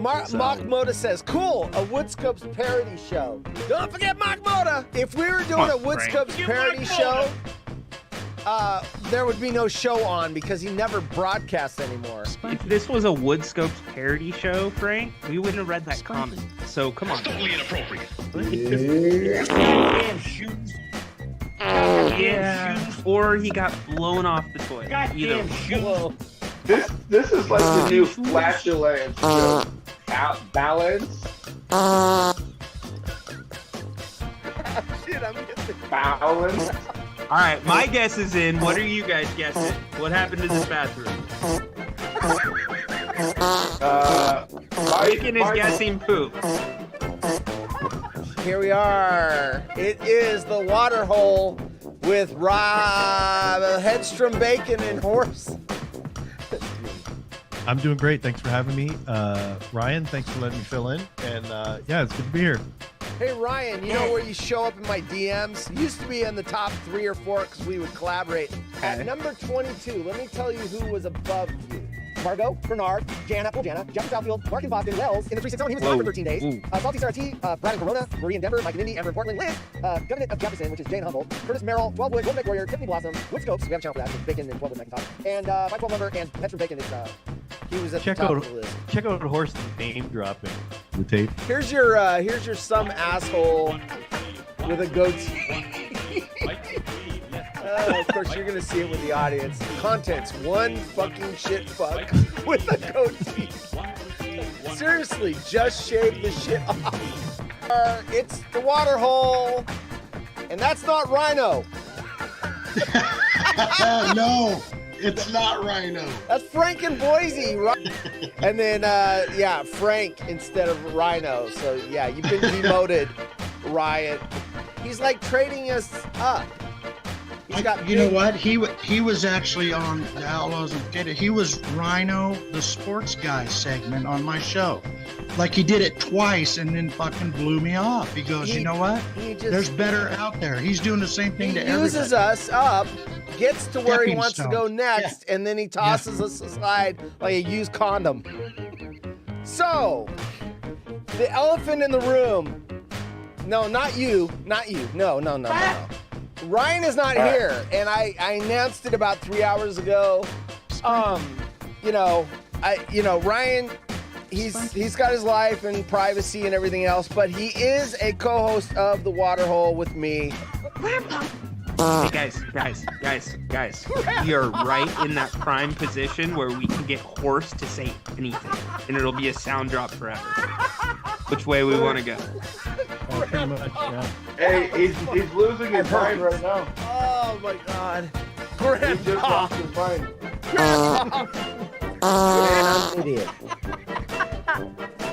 Mock Moda says, cool, a Woodscopes parody show. Don't forget Mock Moda. If we were doing a Woodscopes parody show, there would be no show on because he never broadcasts anymore. If this was a Woodscopes parody show, Frank, we wouldn't have read that comment. So come on. Totally inappropriate. Goddamn shoes. Yeah. Or he got blown off the toilet. Goddamn shoes. This is like the new flatulence show. Balance. Shit, I'm getting Balance. All right, my guess is in. What are you guys guessing? What happened to this bathroom? Bacon is guessing poop. Here we are. It is the water hole with Rob Hedstrom, Bacon, and Horse. I'm doing great. Thanks for having me. Ryan, thanks for letting me fill in. And yeah, it's good to be here. Hey, Ryan, you know where you show up in my DMs? You used to be in the top 3 or 4 because we would collaborate. At number 22, let me tell you who was above you. Margot, Bernard, Jana, Jeffrey Southfield, Mark in Boston, Wells, in the 360 he was gone for 13 days. Salty Sarah T, Brad in Corona, Marie in Denver, Mike in Indy, Amber in Portland, Liz, Government of Jefferson, which is Jane Humboldt, Curtis Merrill, 12 Wood, Golden Lake Warrior, Tiffany Blossom, Woodscopes, we have a channel for that, it's Bacon and 12 Wood Macintosh, and 512 Lumber, and Pets from Bacon is, he was at the top of the list. Check out Horse name dropping the tape. Here's your some asshole with a goatee. Of course, you're gonna see it with the audience. Contents: one fucking shit fuck with a goatee. Seriously, just shave the shit off. It's the water hole, and that's not Rhino. No, it's not Rhino. That's Frank and Boise, right? And then, yeah, Frank instead of Rhino. So, yeah, you've been demoted, Riot. He's like trading us up. He's got you know what? He was actually on the Outlaws of Potato. He was Rhino, the sports guy segment on my show. Like he did it twice and then fucking blew me off. He goes, you know what? There's better out there. He's doing the same thing to everybody. He uses us up, gets to where he wants to go Stepping next, and then he tosses us aside like a used condom. So, the elephant in the room. No, not you. Not you. No. Ryan is not here, and I announced it about 3 hours ago. Ryan, he's got his life and privacy and everything else, but he is a co-host of The Waterhole with me. Hey guys. We are right in that prime position where we can get Horse to say anything, and it'll be a sound drop forever. Which way we want to go? Pretty much, yeah. Hey, he's losing his mind right now. Oh my God. He just lost his mind. Idiot.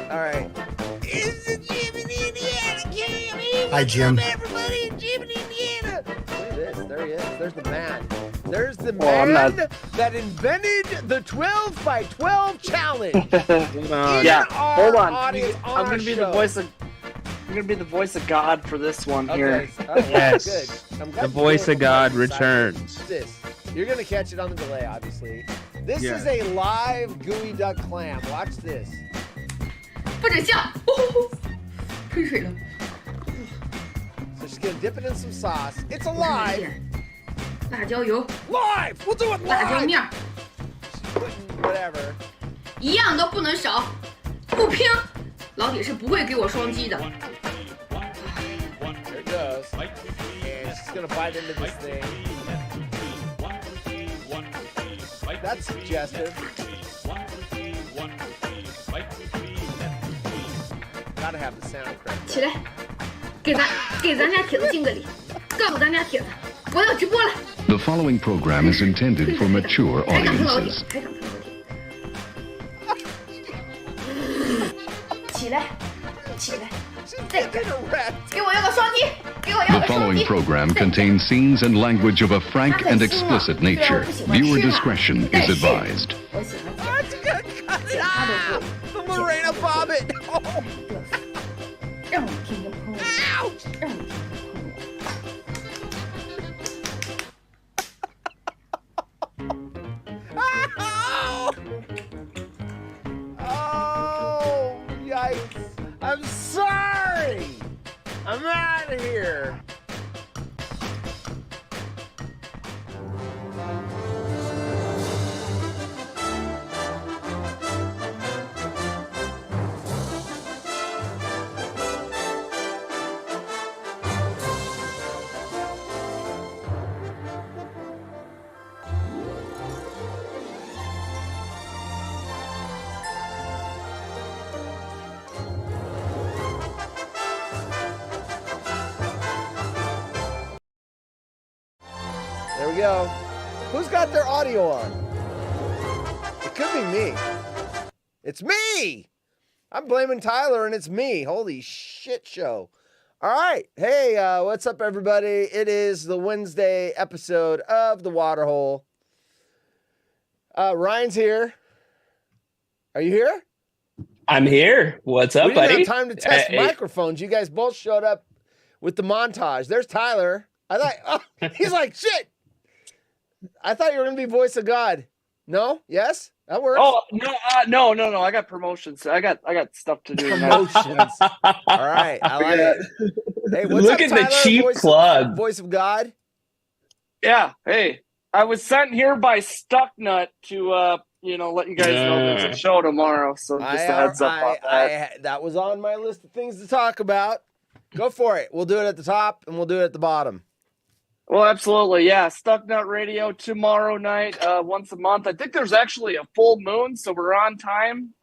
All right. It's the Jim in Indiana, Jimmy. Hi, Jim. Everybody in Jim in Indiana. Look at this. There he is. There's the man. There's the man that invented the 12 by 12 challenge. Hold on. I'm gonna be the voice of. I'm gonna be the voice of God for this one here. Okay. Yes. Good. I'm glad The you voice did of God it. returns. You're gonna catch it on the delay, obviously. This is a live gooey duck clam. Watch this. 不准笑，吹水了。 So she's gonna dip it in some sauce. It's alive. 辣椒油， Live. We'll do it 辣椒 live. 面儿， Whatever. 一样都不能少，不拼，老铁是不会给我双击的。 There it goes. And she's gonna bite into this thing. That's suggestive. Gotta have the sound correct. 起来，给咱家铁子敬个礼，告诉咱家铁子，我要直播了。 The following program is intended for mature 开场老铁 audiences.，开场老铁。起来，起来，这个，给我要个双击，给我要 The 个双 following 击。 program contains scenes and language of a frank and explicit nature. Viewer discretion is advised. 我喜欢 That's good. Cut it out. The Lorena Bobbitt. Oh. 让我听着朋友，让我听着朋友。 Oh I'm sorry. I'm out of here. There we go. Who's got their audio on? It could be me. It's me. I'm blaming Tyler and it's me. Holy shit show. All right. Hey, what's up, everybody? It is the Wednesday episode of The Waterhole. Ryan's here. Are you here? I'm here. What's up, we didn't buddy? have time to test microphones. You guys both showed up with the montage. There's Tyler. I thought, oh, he's like, shit. I thought you were going to be voice of God. No? Yes? That works. Oh no! I got promotions. I got stuff to do. Promotions. All right, I like it. Hey, what's Look up, at Tyler? the cheap plug. Voice of God. Yeah. Hey, I was sent here by Stucknut to let you guys know there's a show tomorrow. So just a heads up on that. That was on my list of things to talk about. Go for it. We'll do it at the top and we'll do it at the bottom. Well, absolutely. Yeah. Stucknut Radio tomorrow night, once a month. I think there's actually a full moon, so we're on time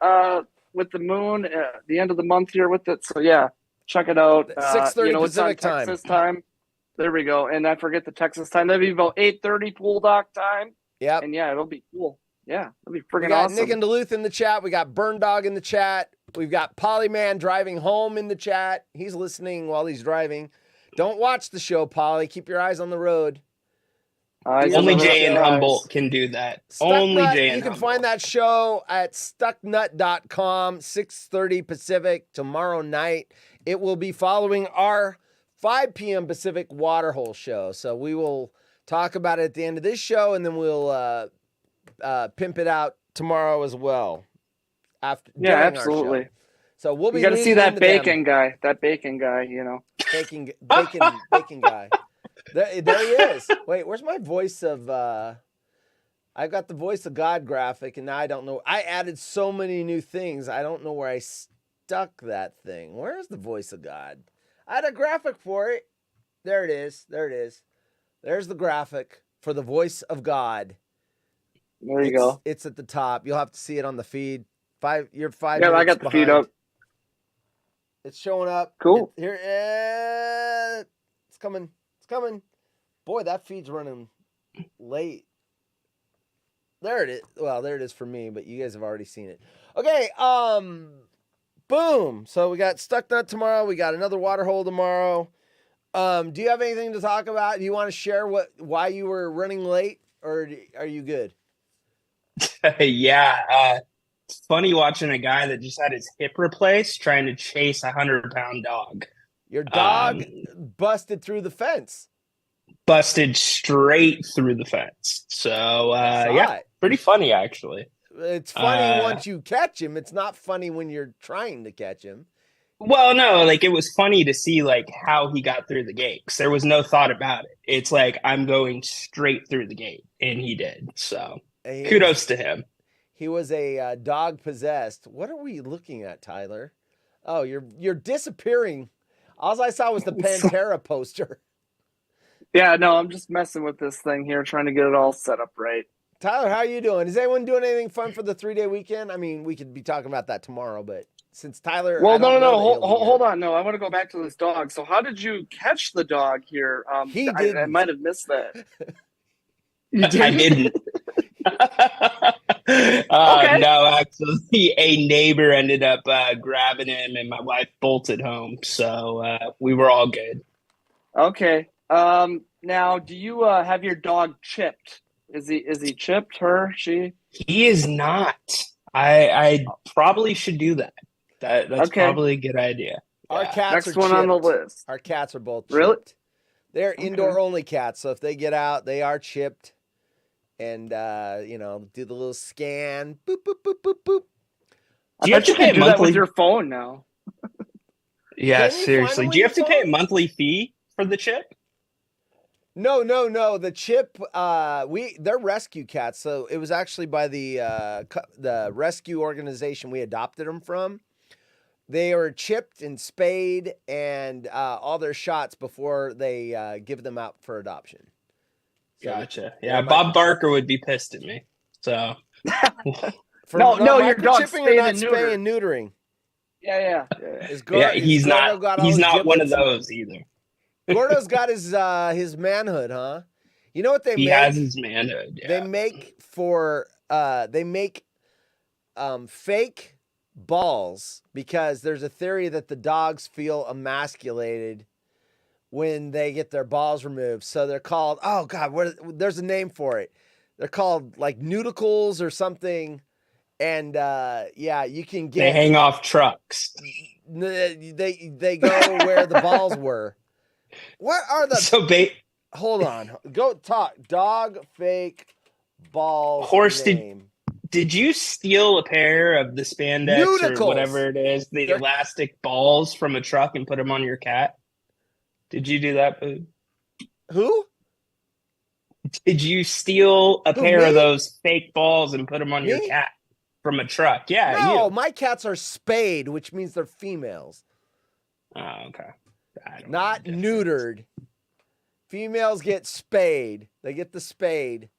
with the moon, the end of the month here with it. So, yeah, check it out. 6:30 Pacific time. Texas time. There we go. And I forget the Texas time. That'd be about 8:30 pool dock time. Yep. And, yeah, it'll be cool. Yeah, it'll be We freaking got awesome. Nick and Duluth in the chat. We got Burn Dog in the chat. We've got Polyman driving home in the chat. He's listening while he's driving. Don't watch the show, Polly. Keep your eyes on the road. Only Jay and Humboldt can do that. Only Jay and You can Humboldt. find that show at stucknut.com, 6:30 Pacific tomorrow night. It will be following our 5 p.m. Pacific Waterhole show. So we will talk about it at the end of this show, and then we'll pimp it out tomorrow as well. During our absolutely. show. So we'll be. You got to see leaning that into bacon them. guy. That bacon guy. Bacon guy. There he is. Wait, where's my voice of? I've got the voice of God graphic, and now I don't know. I added so many new things. I don't know where I stuck that thing. Where's the voice of God? I had a graphic for it. There it is. There it is. There's the graphic for the voice of God. There you go. It's at the top. You'll have to see it on the feed. You're 5 Yeah, minutes I got the feed behind. up. It's showing up. Cool. Here, it's coming. It's coming. Boy, that feed's running late. There it is. Well, there it is for me, but you guys have already seen it. Okay, boom. So we got Stucknut tomorrow. We got another Waterhole tomorrow. Do you have anything to talk about? Do you want to share why you were running late, or are you good? Yeah. It's funny watching a guy that just had his hip replaced trying to chase a 100-pound dog. Your dog busted through the fence. Busted straight through the fence. So, yeah, pretty funny, actually. It's funny once you catch him. It's not funny when you're trying to catch him. Well, no, like it was funny to see like how he got through the gate. 'Cause there was no thought about it. It's like I'm going straight through the gate, and he did. So, kudos to him. He was a dog possessed. What are we looking at, Tyler? Oh, you're disappearing. All I saw was the Pantera poster. Yeah, no, I'm just messing with this thing here, trying to get it all set up right. Tyler, how are you doing? Is anyone doing anything fun for the 3-day weekend? I mean, we could be talking about that tomorrow, but since Tyler, well, no, hold on. No, I want to go back to this dog. So, how did you catch the dog here? He didn't. I might have missed that. I didn't. Okay. No, actually, a neighbor ended up grabbing him, and my wife bolted home. So we were all good. Okay. Now, do you have your dog chipped? Is he chipped? Her? She? He is not. I probably should do that. That's Okay. probably a good idea. Our Yeah. cats Next are one on the chipped. list. Our cats are both chipped. Really? They're Okay. indoor only cats, so if they get out, they are chipped. And do the little scan. Boop boop boop boop boop. I Do you bet you have to pay can do that monthly? with your phone now. Yeah, Can you seriously. find Do you have to pay a phone? monthly fee for the chip? No. The chip, they're rescue cats, so it was actually by the rescue organization we adopted them from. They are chipped and spayed and all their shots before they give them out for adoption. So Gotcha. they're Yeah, Bob microchipped. Barker would be pissed at me. So For No, your dog's microchipping or spayed not and spay and neutering? Yeah. Is yeah, is Gordo got all he's his not one of giblets? those either. Gordo's got his manhood, huh? You know what they He make? has his manhood. Yeah. They make fake balls because there's a theory that the dogs feel emasculated when they get their balls removed. So they're called, oh God, there's a name for it. They're called like nudicles or something. And yeah, you can They get hang off trucks. they go where the balls were. What are the hold on. Go talk. Dog fake balls. Horse name. Did you steal a pair of the spandex Nudicles. or whatever it is, the elastic balls from a truck and put them on your cat? Did you do that, Boo? Who? Did you steal a pair me? of those fake balls and put them on your Me? cat from a truck? Yeah, No, you. my cats are spayed, which means they're females. Oh, okay. Not neutered. Females get spayed. They get the spade.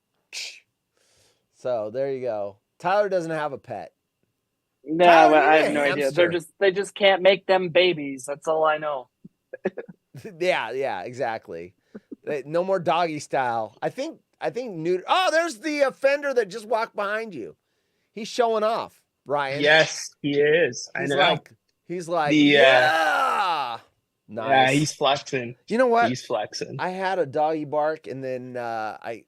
So there you go. Tyler doesn't have a pet. No, Tyler, I you're have a no idea. hamster. They just can't make them babies. That's all I know. Yeah, exactly. No more doggy style. I think neuter. Oh, there's the offender that just walked behind you. He's showing off, Ryan. Yes, he is. I know. He's like, The, yeah. Nice. Yeah, he's flexing. You know what? He's flexing. I had a doggy bark, and then I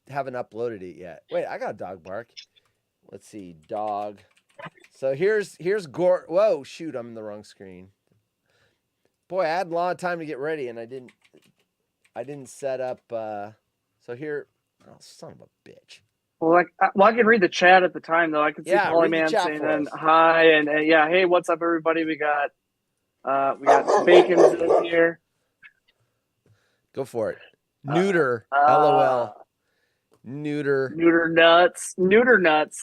haven't uploaded it yet. Wait, I got a dog bark. Let's see, dog. So here's Gort. Whoa, shoot, I'm in the wrong screen. Boy, I had a lot of time to get ready, and I didn't set up. So here, oh, son of a bitch. Well, I could read the chat at the time though. I could see Polyman saying hi and yeah, hey, what's up, everybody? We got Bacon's in here. Go for it. Neuter. LOL. Neuter nuts.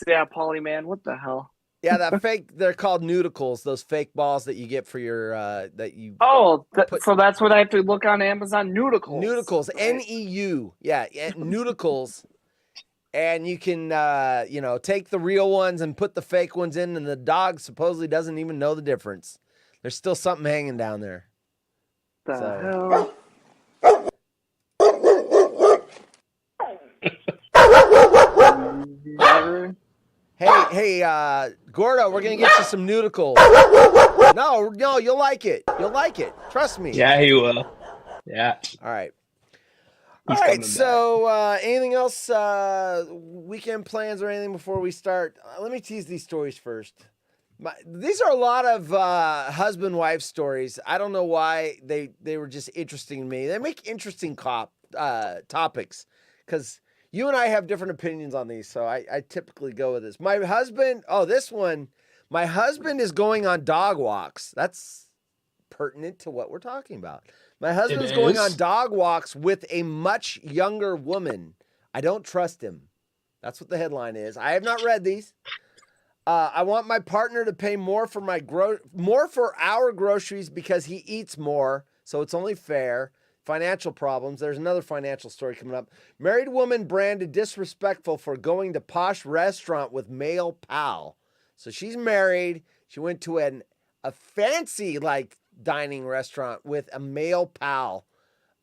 Yeah, Polyman. What the hell? Yeah, that fake. They're called nudicles. Those fake balls that you get for your that you. Oh, so that's what I have to look on Amazon. Nudicles. Nudicles. Right. NEU. Yeah, nudicles. And you can take the real ones and put the fake ones in, and the dog supposedly doesn't even know the difference. There's still something hanging down there. Hell? Hey, Gordo, we're gonna get you some nudicles. No, you'll like it. You'll like it. Trust me. Yeah, he will. Yeah. All right. He's All right. coming So, anything else? Weekend plans or anything before we start? Let me tease these stories first. These are a lot of husband-wife stories. I don't know why they were just interesting to me. They make interesting topics because you and I have different opinions on these. So I typically go with this. My husband is going on dog walks. That's pertinent to what we're talking about. My husband's going on dog walks with a much younger woman. I don't trust him. That's what the headline is. I have not read these. I want my partner to pay more for more for our groceries because he eats more, so it's only fair. Financial problems. There's another financial story coming up. Married woman branded disrespectful for going to posh restaurant with male pal. So she's married. She went to a fancy dining restaurant with a male pal.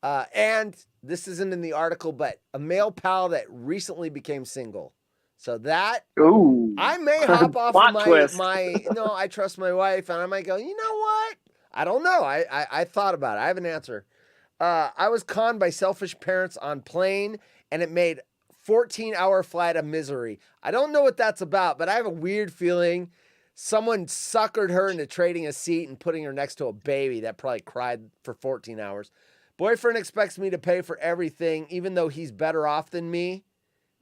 And this isn't in the article, but a male pal that recently became single. So that, ooh, I may hop off Plot of twist. I trust my wife, and I might go, you know what? I don't know. I thought about it. I have an answer. I was conned by selfish parents on plane, and it made 14-hour flight a misery. I don't know what that's about, but I have a weird feeling someone suckered her into trading a seat and putting her next to a baby that probably cried for 14 hours. Boyfriend expects me to pay for everything, even though he's better off than me.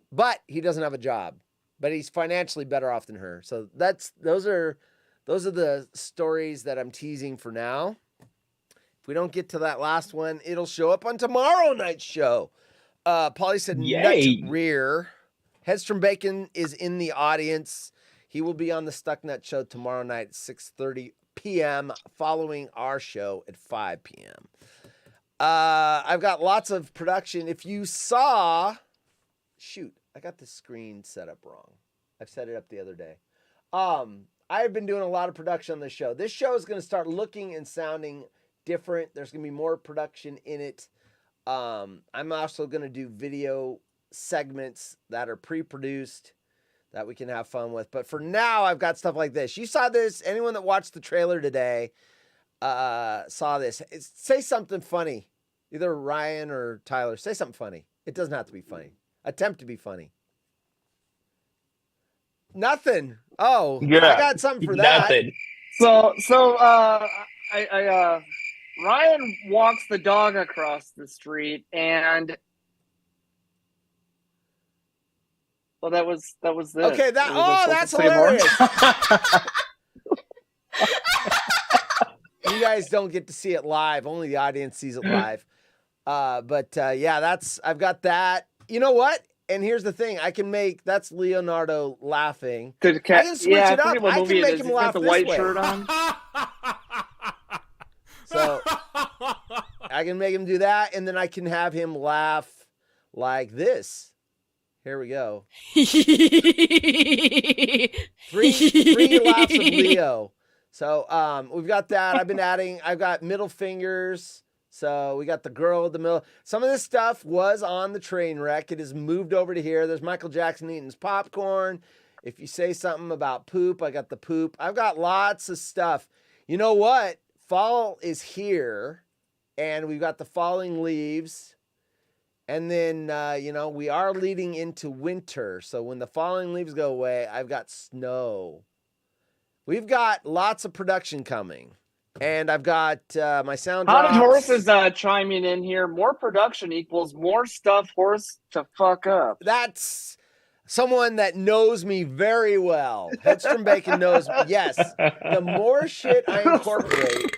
But he doesn't have a job, but he's financially better off than her. So those are the stories that I'm teasing for now. If we don't get to that last one, it'll show up on tomorrow night's show. Paulie said, Yay. nut rear. Headstrom Bacon is in the audience. He will be on the Stuck Nut Show tomorrow night at 6:30 p.m. following our show at 5 p.m. I've got lots of production. If you saw, shoot, I got the screen set up wrong. I've set it up the other day. I've been doing a lot of production on this show. This show is going to start looking and sounding different. There's going to be more production in it. I'm also going to do video segments that are pre-produced that we can have fun with. But for now, I've got stuff like this. You saw this. Anyone that watched the trailer today saw this. Say something funny. Either Ryan or Tyler. Say something funny. It doesn't have to be funny. Attempt to be funny. Nothing. Oh, Yeah. I got something for that. Nothing. Ryan walks the dog across the street, and well, that was it. Okay, Was I that's supposed to say more? hilarious. You guys don't get to see it live. Only the audience sees it live. Yeah, I've got that. You know what? And here's the thing. That's Leonardo laughing. I can switch it up. forget what I movie can it make is. him He's laugh got the this white way. shirt on. So I can make him do that, and then I can have him laugh like this. Here we go. Three laughs of Leo. So we've got that. I've got middle fingers. So we got the girl with the middle. Some of this stuff was on the train wreck. It has moved over to here. There's Michael Jackson eating his popcorn. If you say something about poop, I got the poop. I've got lots of stuff. You know what? Fall is here, and we've got the falling leaves. And then, we are leading into winter. So when the falling leaves go away, I've got snow. We've got lots of production coming. And I've got my sound drops. Haunted Horse is chiming in here. More production equals more stuff Horse to fuck up. That's someone that knows me very well. Headstrom Bacon knows me. Yes. The more shit I incorporate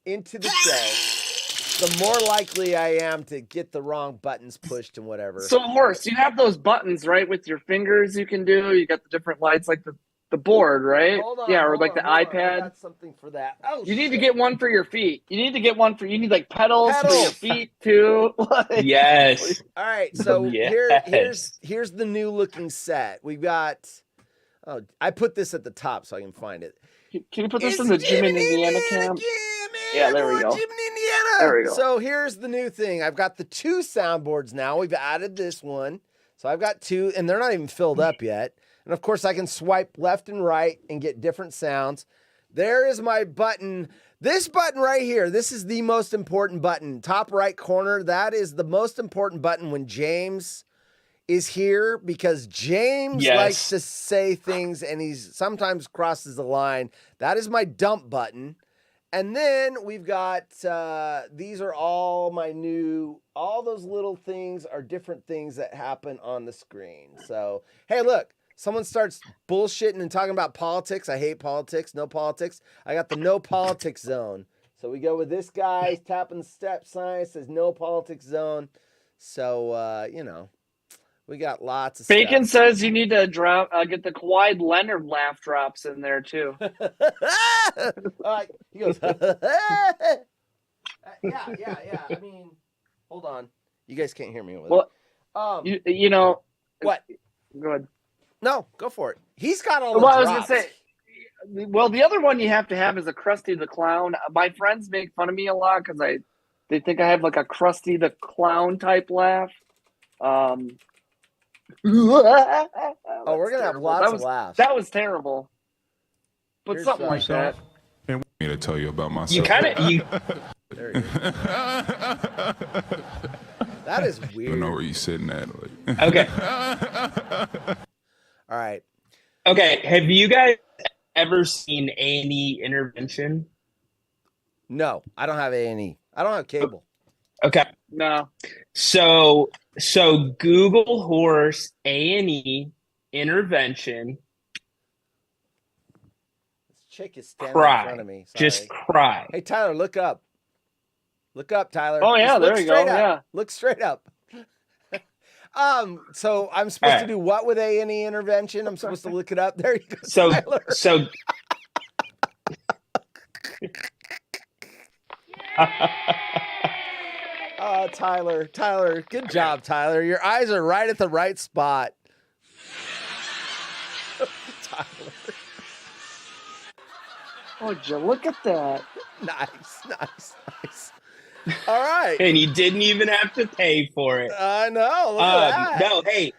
into the show, the more likely I am to get the wrong buttons pushed and whatever. So Horse, you have those buttons, right? With your fingers you can do. You got the different lights like the board, right? Hold on, or hold like on, the hold on. iPad. I got something for that. Oh, You need to shit. get one for your feet. You need like pedals for your Pedals. feet too. Yes. All right, so Yes. here's the new looking set. We've got. Oh, I put this at the top so I can find it. Can you put this in the Jim in Indiana camp? Yeah, there we go. Jim in Indiana. There we go. So here's the new thing. I've got the 2 soundboards now. We've added this one, so I've got 2, and they're not even filled up yet. And of course, I can swipe left and right and get different sounds. There is my button. This button right here, this is the most important button. Top right corner, that is the most important button when James is here, because James Yes. likes to say things and he's sometimes crosses the line. That is my dump button. And then we've got, these are all my new, all those little things are different things that happen on the screen. So, hey, look. Someone starts bullshitting and talking about politics. I hate politics. No politics. I got the no politics zone. So we go with this guy. He's tapping the step sign. Says no politics zone. So, we got lots of Bacon stuff. says you need to get the Kawhi Leonard laugh drops in there too. He goes, yeah. I mean, hold on. You guys can't hear me with Well, it. you know What? Go ahead. No, go for it. He's got all the Well, I was drops. gonna say. Well, the other one you have to have is a Krusty the Clown. My friends make fun of me a lot because they think I have like a Krusty the Clown type laugh. Oh, we're gonna have lots of laughs. That was terrible. But Here's something like some. that. Me to tell you about myself. You kind of There you go. That is I weird. don't know where you sitting at. Like. okay. All right. Okay. Have you guys ever seen A&E Intervention? No, I don't have A&E. I don't have cable. Okay. No. So Google Horse A&E Intervention. This chick is standing Cry. in front of me. Sorry. Just cry. Hey, Tyler, look up. Look up, Tyler. Oh yeah, Just there look you go. straight up. Yeah. Look straight up. So I'm supposed to do what with A&E intervention? I'm supposed to look it up. There you go, Tyler. So Oh, Tyler, good job, Tyler. Your eyes are right at the right spot. Tyler. Oh, would you look at that? Nice. All right. and you didn't even have to pay for it. I know. Look at that. No, hey.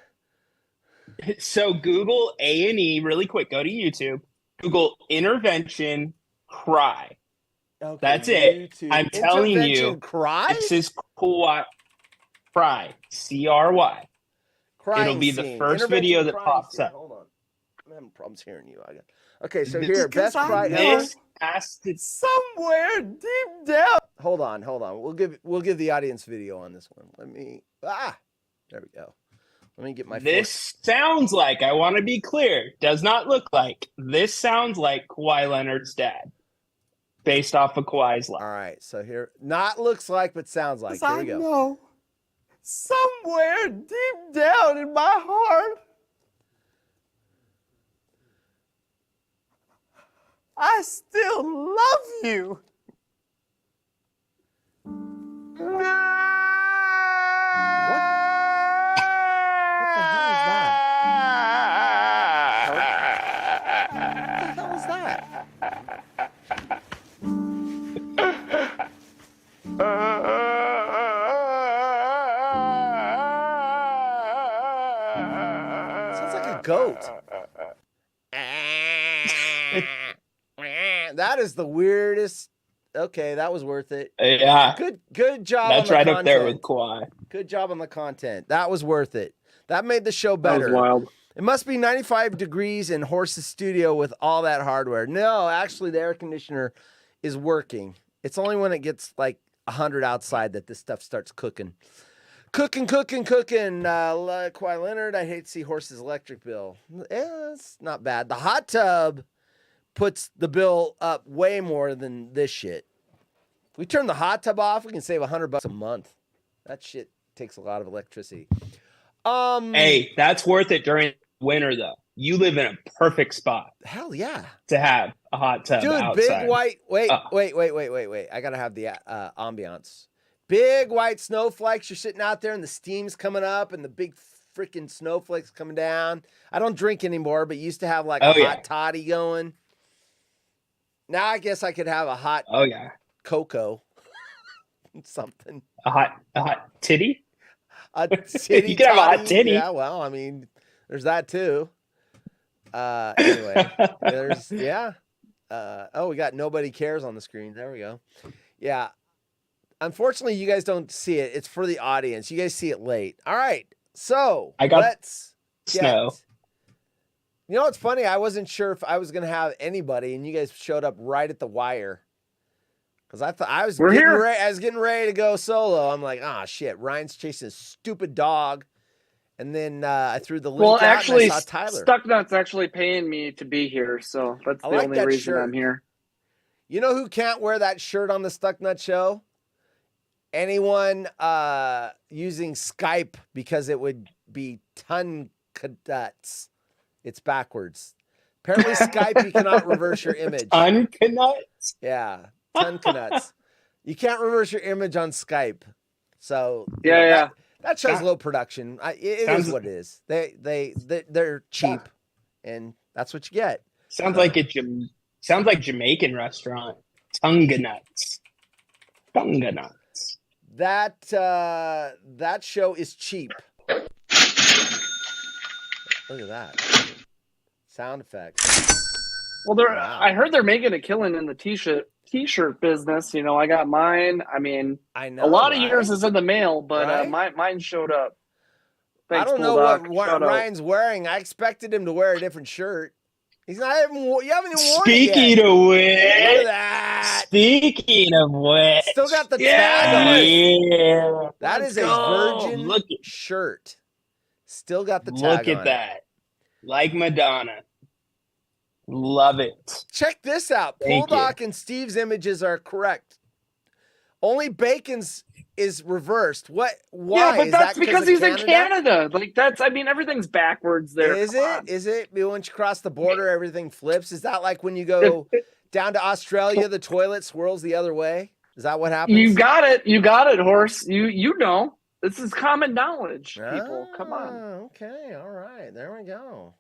So Google A&E really quick. Go to YouTube. Google intervention cry. Okay, That's it. YouTube. I'm telling you. Intervention cry? This is cry. Cry. C-R-Y. Crying It'll be the scene. first Intervention video that crying pops scene. up. Hold on. I'm having problems hearing you. Okay, so This- here, best cry ever. This has to Somewhere deep down. Hold on. We'll give the audience video on this one. There we go. Let me get my This sounds like, I want to be clear, does not look like. This sounds like Kawhi Leonard's dad, based off of Kawhi's life. All right, so here, not looks like, but sounds like. Here we go. know somewhere deep down in my heart, I still love you. Sounds like a goat. That is the weirdest. Okay, that was worth it. Yeah. Good job. That's on the right up there with content. Kawhi. Good job on the content. That was worth it. That made the show better. That was wild. It must be 95 degrees in Horse's studio with all that hardware. No, actually, the air conditioner is working. It's only when it gets like 100 outside that this stuff starts cooking. Cooking. Kawhi Leonard, I hate to see Horse's electric bill. It's not bad. The hot tub puts the bill up way more than this shit. If we turn the hot tub off, we can save $100 a month. That shit takes a lot of electricity. Hey, that's worth it during winter, though. You live in a perfect spot. Hell yeah. To have a hot tub Dude, outside. big white. Wait. I got to have the ambiance. Big white snowflakes. You're sitting out there and the steam's coming up and the big freaking snowflakes coming down. I don't drink anymore, but used to have like a hot toddy going. Now I guess I could have a hot cocoa. Something. A hot titty? A titty. You can have a hot titty. Yeah, well, I mean, there's that too. Anyway, we got nobody cares on the screen. There we go. Yeah. Unfortunately, you guys don't see it. It's for the audience. You guys see it late. All right. So let's snow. You know what's funny? I wasn't sure if I was going to have anybody, and you guys showed up right at the wire. Because I thought I was getting ready to go solo. I'm like, shit, Ryan's chasing a stupid dog. And then I threw the link out actually, and I saw Tyler. Stucknut's actually paying me to be here, so that's the only reason I'm here. You know who can't wear that shirt on the Stucknut show? Anyone using Skype, because it would be Tuncanuts. It's backwards. Apparently, Skype, you cannot reverse your image. Tuncanuts? Yeah, Tuncanuts. You can't reverse your image on Skype. So that shows low production. It is what it is. They're cheap, and that's what you get. Sounds like Jamaican restaurant. Tunganuts. That show is cheap. Look at that. Sound effects. Well, I heard they're making a killing in the t-shirt business. You know, I got mine. I mean, I know a lot of yours is in the mail, but mine showed up. Thanks, I don't know what Ryan's wearing. I expected him to wear a different shirt. He's not even. You haven't even worn it yet. Speaking of which, look at that. Still got the tag on it. Yeah, that is a virgin shirt. Still got the tag on it. Look at that. Like Madonna. Love it. Check this out. Poldock and Steve's images are correct. Only Bacon's is reversed. What? Why? Yeah, but Is that's that because of he's in Canada. Like that's, I mean, everything's backwards there. Is Come it? on. Is it? Once you cross the border, everything flips. Is that like when you go down to Australia, the toilet swirls the other way? Is that what happens? You got it. You got it, horse. You know. This is common knowledge, people. Come on. Okay. All right. There we go.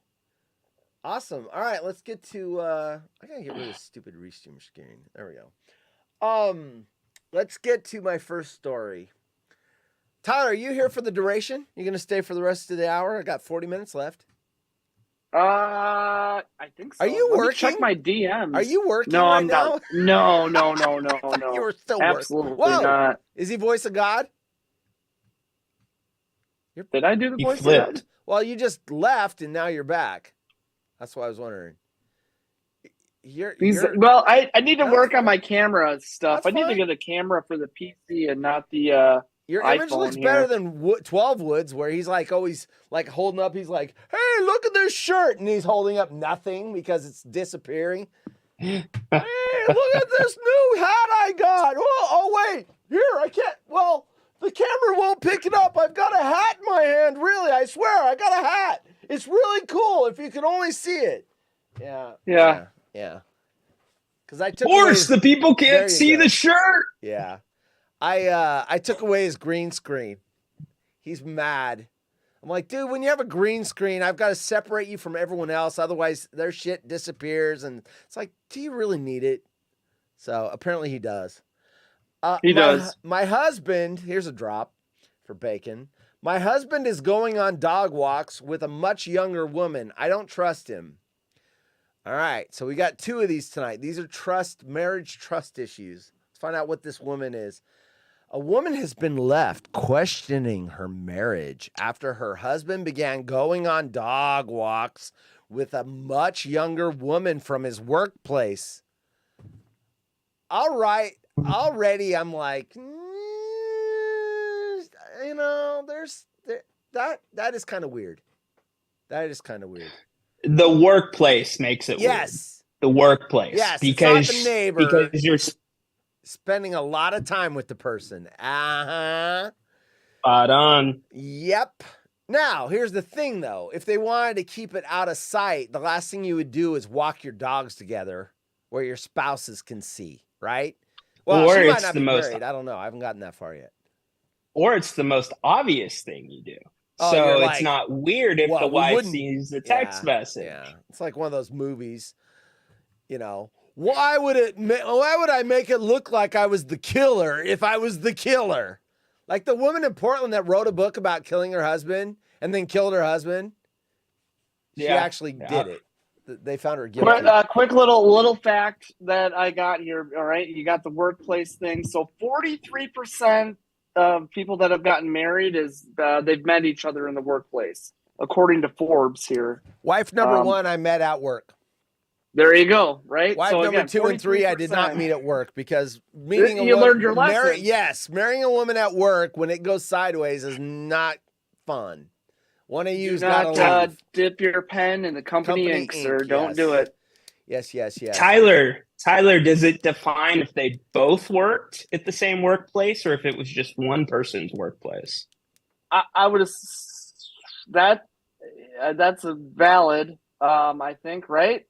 Awesome. All right. Let's get to. I gotta get rid of this stupid restream screen. There we go. Let's get to my first story. Tyler, are you here for the duration? You gonna stay for the rest of the hour? I got 40 minutes left. I think so. Are you Let me working? check my DMs. Are you working No, right I'm now? not. No. You were still Absolutely working. Whoa. not. Is he voice of God? Did I do the voice of flipped. God? Well, you just left and now you're back. That's what I was wondering. Well, I need to That's work on fine. my camera stuff. That's I need to fine. get a camera for the PC and not the Your iPhone image looks here. better than 12 Woods, where he's like always like holding up. He's like, "Hey, look at this shirt," and he's holding up nothing because it's disappearing. Hey, look at this new hat I got. Oh, wait, here I can't. Well, the camera won't pick it up. I've got a hat in my hand. Really, I swear, I got a hat. It's really cool if you could only see it. Yeah. Because I took away Horse, the people There can't you see go. the shirt. Yeah. I took away his green screen. He's mad. I'm like, dude, when you have a green screen, I've got to separate you from everyone else. Otherwise, their shit disappears. And it's like, do you really need it? So apparently he does. He does. My husband, here's a drop for Bacon. My husband is going on dog walks with a much younger woman. I don't trust him. All right. So we got 2 of these tonight. These are marriage trust issues. Let's find out what this woman is. A woman has been left questioning her marriage after her husband began going on dog walks with a much younger woman from his workplace. All right. Already I'm like, that is kind of weird. That is kind of weird. The workplace makes it weird. Yes. The workplace. Yes, Because, it's not the neighbor. because you're Spending a lot of time with the person. Uh-huh. spot on. Yep. Now, here's the thing, though. If they wanted to keep it out of sight, the last thing you would do is walk your dogs together where your spouses can see, right? Well, Or she might it's not the be most- married. I don't know. I haven't gotten that far yet. Or it's the most obvious thing you do. Oh, So you're it's like, not weird if well, the we wife wouldn't- sees the text message. Yeah. It's like one of those movies, you know. Why would I make it look like I was the killer if I was the killer? Like the woman in Portland that wrote a book about killing her husband and then killed her husband. She actually did it. They found her guilty. Quick little fact that I got here. All right, you got the workplace thing. So 43% of people that have gotten married is they've met each other in the workplace, according to Forbes here. Wife number 1, I met at work. There you go. Right. Wife so number again, 2 and 3, I did not 43%. meet at work because meeting You learned your lesson. Marrying a woman at work when it goes sideways is not fun. One of you's Do got to not leave. dip your pen in the company ink, sir. Don't do it. Yes. Tyler, does it define if they both worked at the same workplace or if it was just one person's workplace? I would that's a valid. I think, right?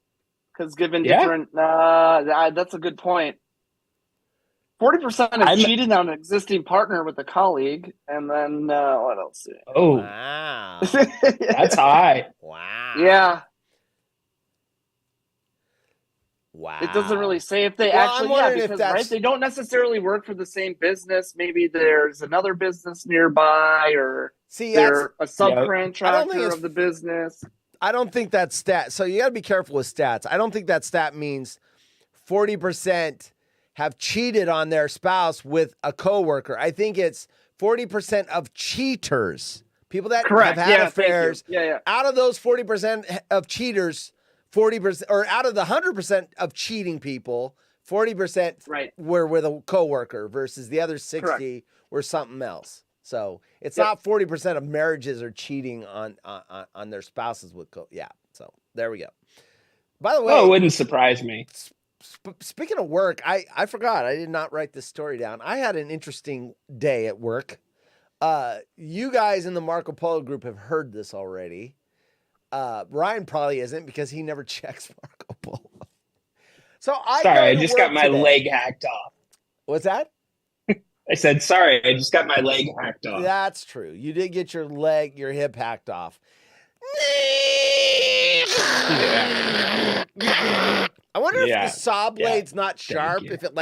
Because given different, that's a good point. 40% have cheated on an existing partner with a colleague, and then what else? Oh, wow, that's high. Wow. Yeah. Wow. It doesn't really say if they Well, I'm actually, wondering if because that's- they don't necessarily work for the same business. Maybe there's another business nearby, or they're a subcontractor of the business. I don't think that's stat. So you got to be careful with stats. I don't think that stat means 40% have cheated on their spouse with a coworker. I think it's 40% of cheaters, people that Correct. have had Yeah, affairs. thank you. Yeah. Out of those 40% of cheaters, 40%, or out of the 100% of cheating people, 40% were with a coworker versus the other 60 were something else. So it's not 40% of marriages are cheating on their spouses with so there we go. By the way, it wouldn't surprise me. speaking of work, I forgot. I did not write this story down. I had an interesting day at work. You guys in the Marco Polo group have heard this already. Ryan probably isn't because he never checks Marco Polo. So I just got my leg hacked off. What's that? I said, sorry, I just got my leg hacked off. That's true. You did get your hip hacked off. I wonder if the saw blade's not sharp. If it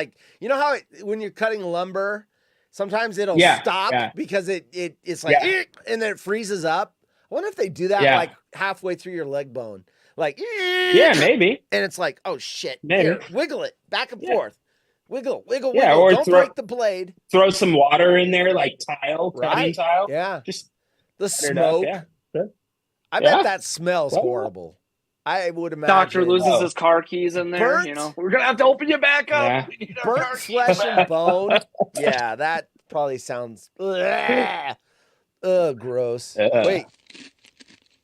how when you're cutting lumber, sometimes it'll stop because it's like and then it freezes up. I wonder if they do that like halfway through your leg bone. Like maybe. And it's like, oh shit. Maybe. Here, wiggle it back and forth. Wiggle. Yeah, or don't break the blade. Throw some water in there, like cutting tile. Yeah. Just the smoke. I bet that smells horrible. I would imagine. Doctor loses his car keys in there. We're gonna have to open you back up. Yeah. Burnt flesh and bone. Yeah, that probably sounds. Ugh, gross. Wait,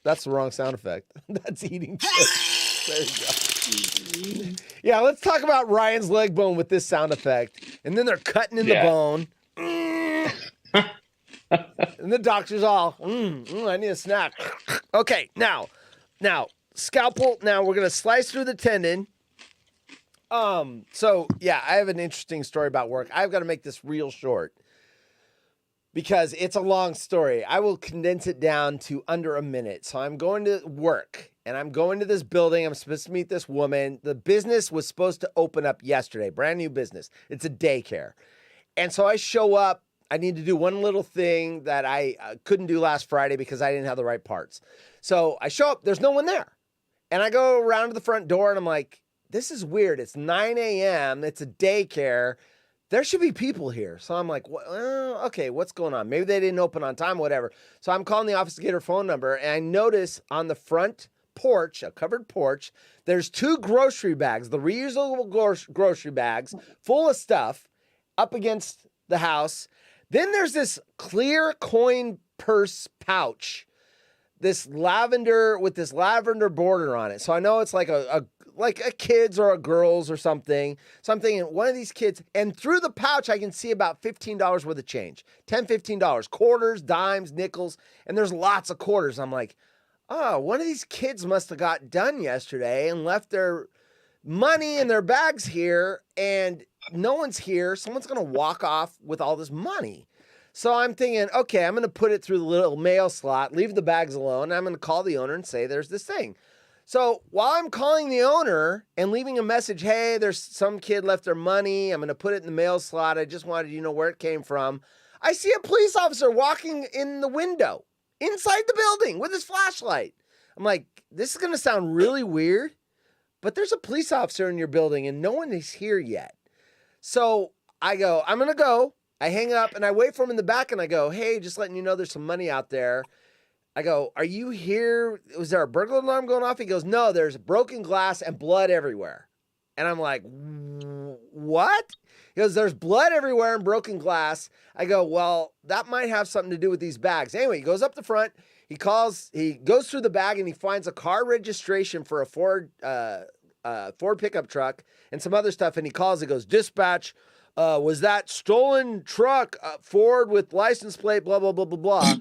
that's the wrong sound effect. That's eating chips. There you go. Yeah, let's talk about Ryan's leg bone with this sound effect, and then they're cutting in the bone. And the doctor's all, I need a snack. Okay, now, scalpel. Now we're gonna slice through the tendon. So yeah, I have an interesting story about work. I've got to make this real short because it's a long story. I will condense it down to under a minute. So I'm going to work and I'm going to this building. I'm supposed to meet this woman. The business was supposed to open up yesterday, brand new business. It's a daycare. And so I show up. I need to do one little thing that I couldn't do last Friday because I didn't have the right parts. So I show up, there's no one there. And I go around to the front door and I'm like, this is weird. It's 9 a.m. It's a daycare. There should be people here. So I'm like, okay, what's going on? Maybe they didn't open on time, whatever. So I'm calling the office to get her phone number. And I notice on the front porch, a covered porch, there's 2 grocery bags, the reusable grocery bags full of stuff up against the house. Then there's this clear coin purse pouch, this lavender with this lavender border on it. So I know it's like a kid's or a girl's or something. So I'm thinking one of these kids, and through the pouch, I can see about $15 worth of change, $10, $15, quarters, dimes, nickels, and there's lots of quarters. I'm like, oh, one of these kids must have got done yesterday and left their money in their bags here, and no one's here. Someone's going to walk off with all this money. So I'm thinking, okay, I'm going to put it through the little mail slot, leave the bags alone. I'm going to call the owner and say, there's this thing. So while I'm calling the owner and leaving a message, hey, there's some kid left their money. I'm going to put it in the mail slot. I just wanted you to know where it came from. I see a police officer walking in the window inside the building with his flashlight. I'm like, this is going to sound really weird, but there's a police officer in your building and no one is here yet. So I go, I'm going to go. I hang up and I wait for him in the back and I go, hey, just letting you know there's some money out there. I go, are you here? Was there a burglar alarm going off? He goes, no, there's broken glass and blood everywhere. And I'm like, what? He goes, there's blood everywhere and broken glass. I go, well, that might have something to do with these bags. Anyway, he goes up the front. He goes through the bag and he finds a car registration for a Ford pickup truck and some other stuff. And he calls, he goes, dispatch, was that stolen truck, Ford with license plate, blah, blah, blah, blah, blah.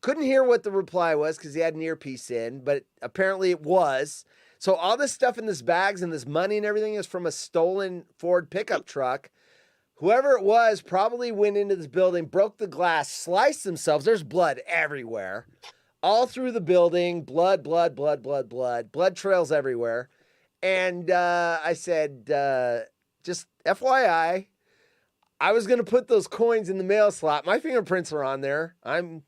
Couldn't hear what the reply was because he had an earpiece in, but apparently it was. So all this stuff in this bags and this money and everything is from a stolen Ford pickup truck. Whoever it was probably went into this building, broke the glass, sliced themselves. There's blood everywhere. All through the building, blood trails everywhere. And I said, just FYI, I was going to put those coins in the mail slot. My fingerprints are on there. I'm,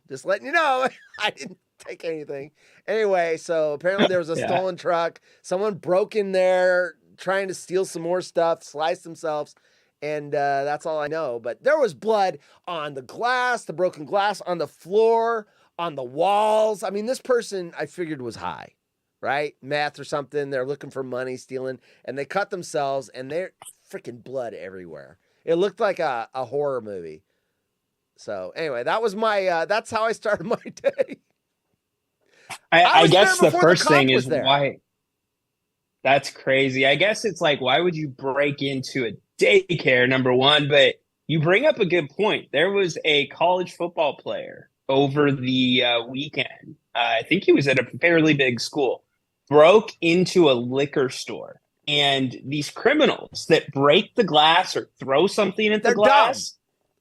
just letting you know. I didn't take anything. Anyway, so apparently there was a stolen truck. Someone broke in there trying to steal some more stuff, sliced themselves. And that's all I know. But there was blood on the glass, the broken glass, on the floor, on the walls. I mean, this person I figured was high, right? Meth or something. They're looking for money, stealing. And they cut themselves and they're freaking blood everywhere. It looked like a horror movie. So anyway, that was my, that's how I started my day. I guess the first thing is why. That's crazy. I guess it's like, why would you break into a daycare, number one? But you bring up a good point. There was a college football player over the weekend. I think he was at a fairly big school, broke into a liquor store. And these criminals that break the glass or throw something at the They're glass,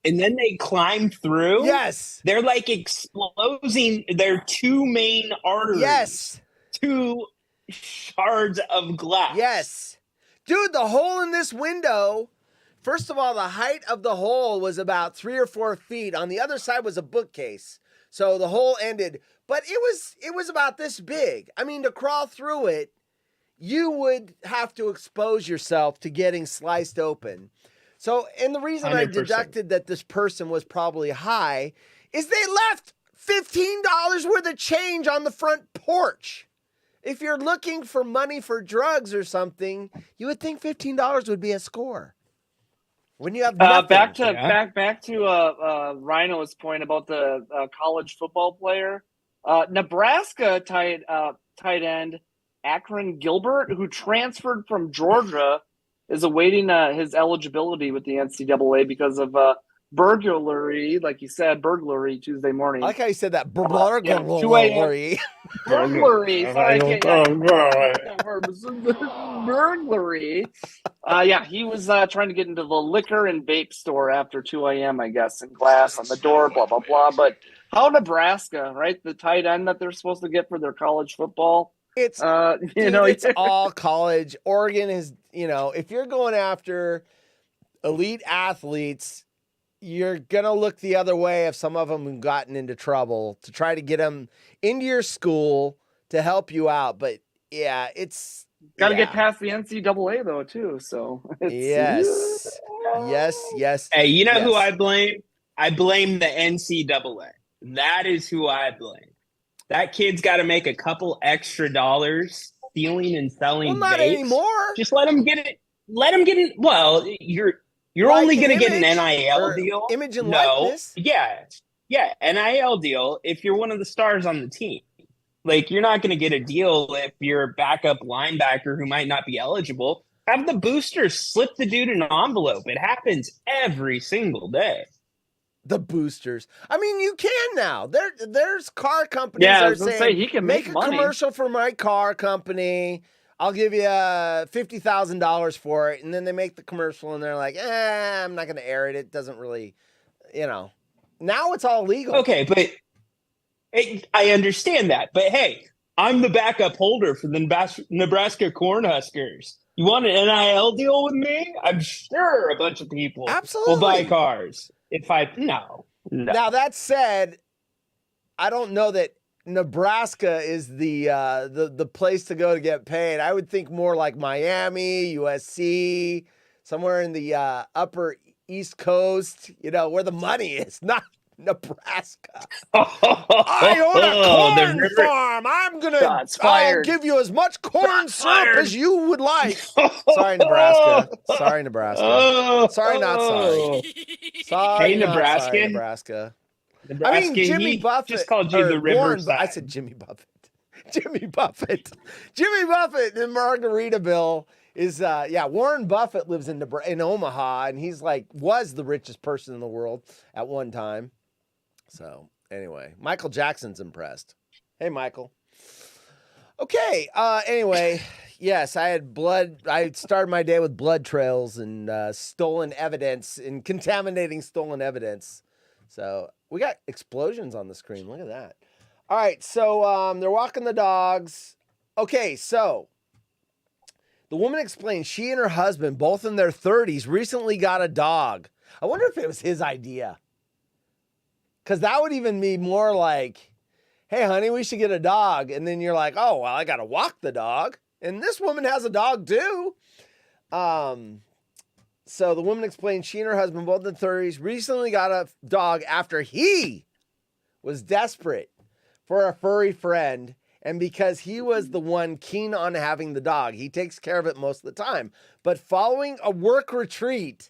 and then they climb through. Yes. They're like exposing their two main arteries. Yes. Two shards of glass. Yes. Dude, the hole in this window, first of all, the height of the hole was about 3 or 4 feet. On the other side was a bookcase. So the hole ended, but it was about this big. I mean, to crawl through it, you would have to expose yourself to getting sliced open. So, and the reason 100%. I deducted that this person was probably high is they left $15 worth of change on the front porch. If you're looking for money for drugs or something, you would think $15 would be a score. When you have nothing. Back to Rhino's point about the college football player, Nebraska tight end Akron Gilbert, who transferred from Georgia, is awaiting his eligibility with the NCAA because of burglary, like you said, burglary Tuesday morning. I like how you said that. Burglary. Burglary. Burglary. Yeah, he was trying to get into the liquor and vape store after 2 a.m., I guess, and glass on the door, blah, blah, blah. But how Nebraska, right? The tight end that they're supposed to get for their college football. It's, it's all college. Oregon is, if you're going after elite athletes, you're going to look the other way if some of them have gotten into trouble to try to get them into your school to help you out. But yeah, it's got to get past the NCAA though, too. So yes. Hey, you know who I blame? I blame the NCAA. That is who I blame. That kid's got to make a couple extra dollars stealing and selling. Well, not vapes. Anymore. Just let him get it. Let him get it. Well, you're only going to get an NIL deal. Image and likeness. Yeah, NIL deal if you're one of the stars on the team. Like, you're not going to get a deal if you're a backup linebacker who might not be eligible. Have the boosters slip the dude an envelope. It happens every single day. The boosters. I mean, you can now. There's car companies that are saying, he can make a money. commercial for my car company. I'll give you $50,000 for it. And then they make the commercial and they're like, I'm not going to air it. It doesn't really, Now it's all legal. Okay, but I understand that. But hey, I'm the backup holder for the Nebraska Cornhuskers. You want an NIL deal with me? I'm sure a bunch of people will buy cars. No. Now, that said, I don't know that Nebraska is the place to go to get paid. I would think more like Miami, USC, somewhere in the upper East Coast, where the money is, not Nebraska. I own a corn farm. I'll give you as much corn syrup as you would like. Sorry, Nebraska. Sorry, Nebraska. Sorry, not sorry. Sorry, hey, Nebraska. Sorry, Nebraska. I mean, Jimmy Buffett just called you the Riverside. I said Jimmy Buffett. Jimmy Buffett in Margaritaville is Warren Buffett lives in Omaha, and he's was the richest person in the world at one time. So anyway, Michael Jackson's impressed. Hey, Michael. Okay. Anyway, yes, I started my day with blood trails and stolen evidence and contaminating stolen evidence. So we got explosions on the screen. Look at that. All right. So they're walking the dogs. Okay. So the woman explained she and her husband, both in their 30s, recently got a dog. I wonder if it was his idea. Because that would even be more like, hey, honey, we should get a dog. And then you're like, oh, well, I got to walk the dog. And this woman has a dog too. So the woman explained she and her husband, both in their 30s, recently got a dog after he was desperate for a furry friend. And because he was the one keen on having the dog, he takes care of it most of the time. But following a work retreat,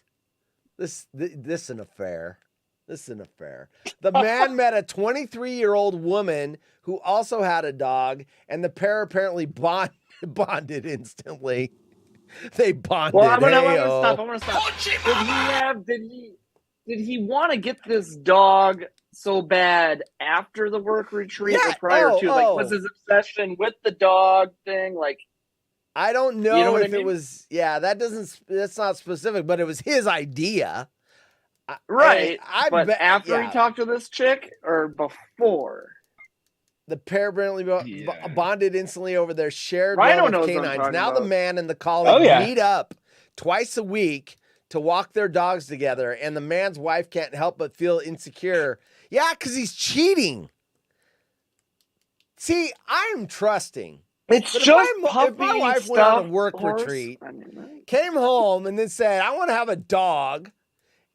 this is an affair. This is an affair. The man met a 23-year-old woman who also had a dog, and the pair apparently bonded bonded instantly. They bonded. Well, I'm gonna Hey-o. stop. I'm gonna stop. Did he want to get this dog so bad after the work retreat or prior to? Like, was his obsession with the dog thing like? I don't know, You know what if I mean? it was. Yeah, that's not specific, but it was his idea. Right. But bet after he talked to this chick or before? the pair brilliantly bonded instantly over their shared Rhino love of knows what I'm canines. talking Now about. the man and the colleague Oh, yeah. meet up twice a week to walk their dogs together, and the man's wife can't help but feel insecure. Yeah, because he's cheating. See, I'm trusting. It's But just if my wife went on a work horse. retreat, I mean, right? came home and then said, I want to have a dog,